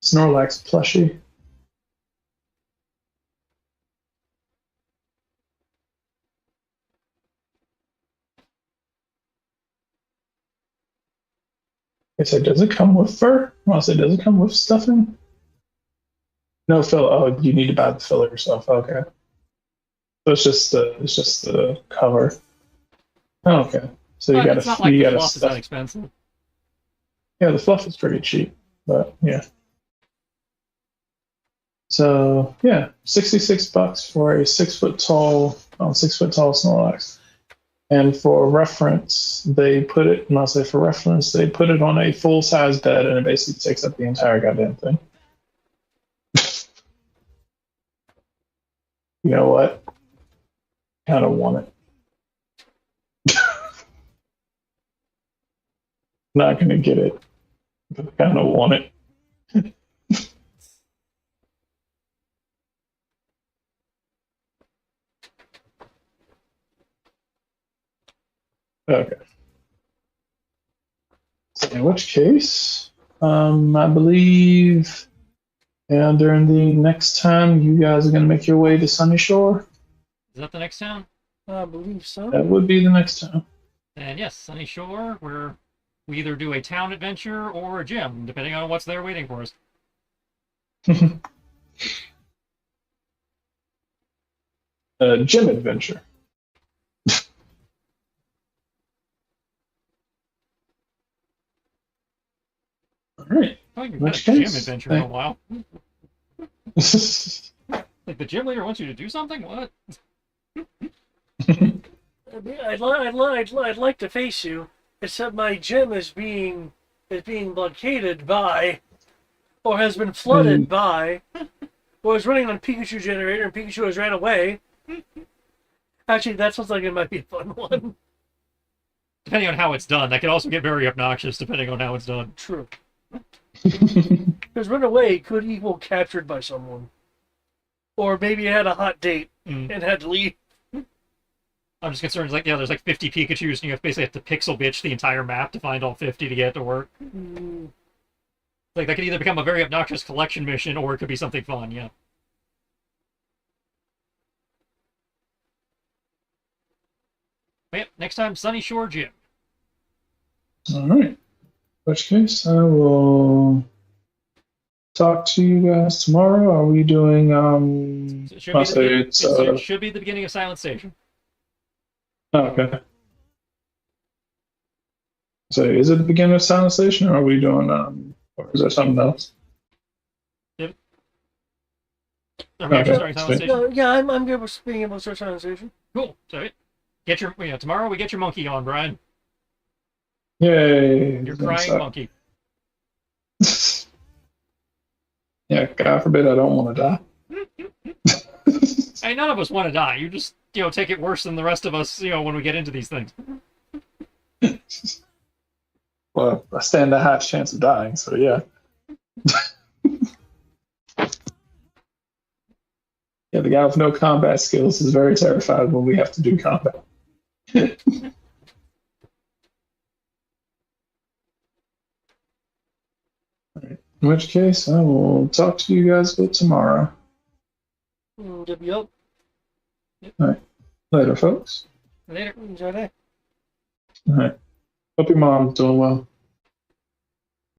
Snorlax plushie. I said, does it come with fur? Well, I said, does it come with stuffing? No filler. Oh, you need to buy the filler yourself. Okay. So it's just the cover. Oh, okay. So you But got it's not to like you the got to fluff is that expensive. Yeah, the fluff is pretty cheap, but yeah. So yeah, $66 for a 6 foot tall, 6 foot tall Snorlax. And for reference, they put it, and I'll say for reference, they put it on a full size bed and it basically takes up the entire goddamn thing. You know what? Kind of want it. Not gonna get it, but kind of want it. Okay. So in which case, I believe, during the next time, you guys are gonna make your way to Sunny Shore. Is that the next town? I believe so. That would be the next time. And yes, Sunny Shore, where we either do a town adventure or a gym, depending on what's there waiting for us. Gym adventure. All right. Oh, you've Which had a gym case? adventure in a while. Like the gym leader wants you to do something? What? I mean, I'd like to face you, except my gym is being blockaded by, or has been flooded by, or is running on Pikachu generator, and Pikachu has ran away. Actually, that sounds like it might be a fun one. Depending on how it's done, that could also get very obnoxious depending on how it's done. True. Because run away could equal captured by someone. Or maybe it had a hot date and had to leave. I'm just concerned, like, yeah, there's like 50 Pikachus, and you basically have to pixel bitch the entire map to find all 50 to get it to work. Like, that could either become a very obnoxious collection mission, or it could be something fun, yeah. But yeah, next time, Sunny Shore Gym. All right. In which case, I will talk to you guys tomorrow. Are we doing? It should, it should be the beginning of Silent Station. Oh, okay. So, is it the beginning of Silent Station, or are we doing? Or is there something else? Yep. Are we actually starting Silent Station? No, yeah, I'm good with being able to start Silent Station. Cool. So, get your tomorrow we get your monkey on, Brian. Yay! Your crying monkey. Yeah, God forbid I don't want to die. Hey, none of us want to die. You just, take it worse than the rest of us, when we get into these things. Well, I stand the highest chance of dying, so yeah. Yeah, the guy with no combat skills is very terrified when we have to do combat. All right. In which case, I will talk to you guys about tomorrow. Yep. All right. Later, folks. Later. Enjoy that. All right. Hope your mom's doing well.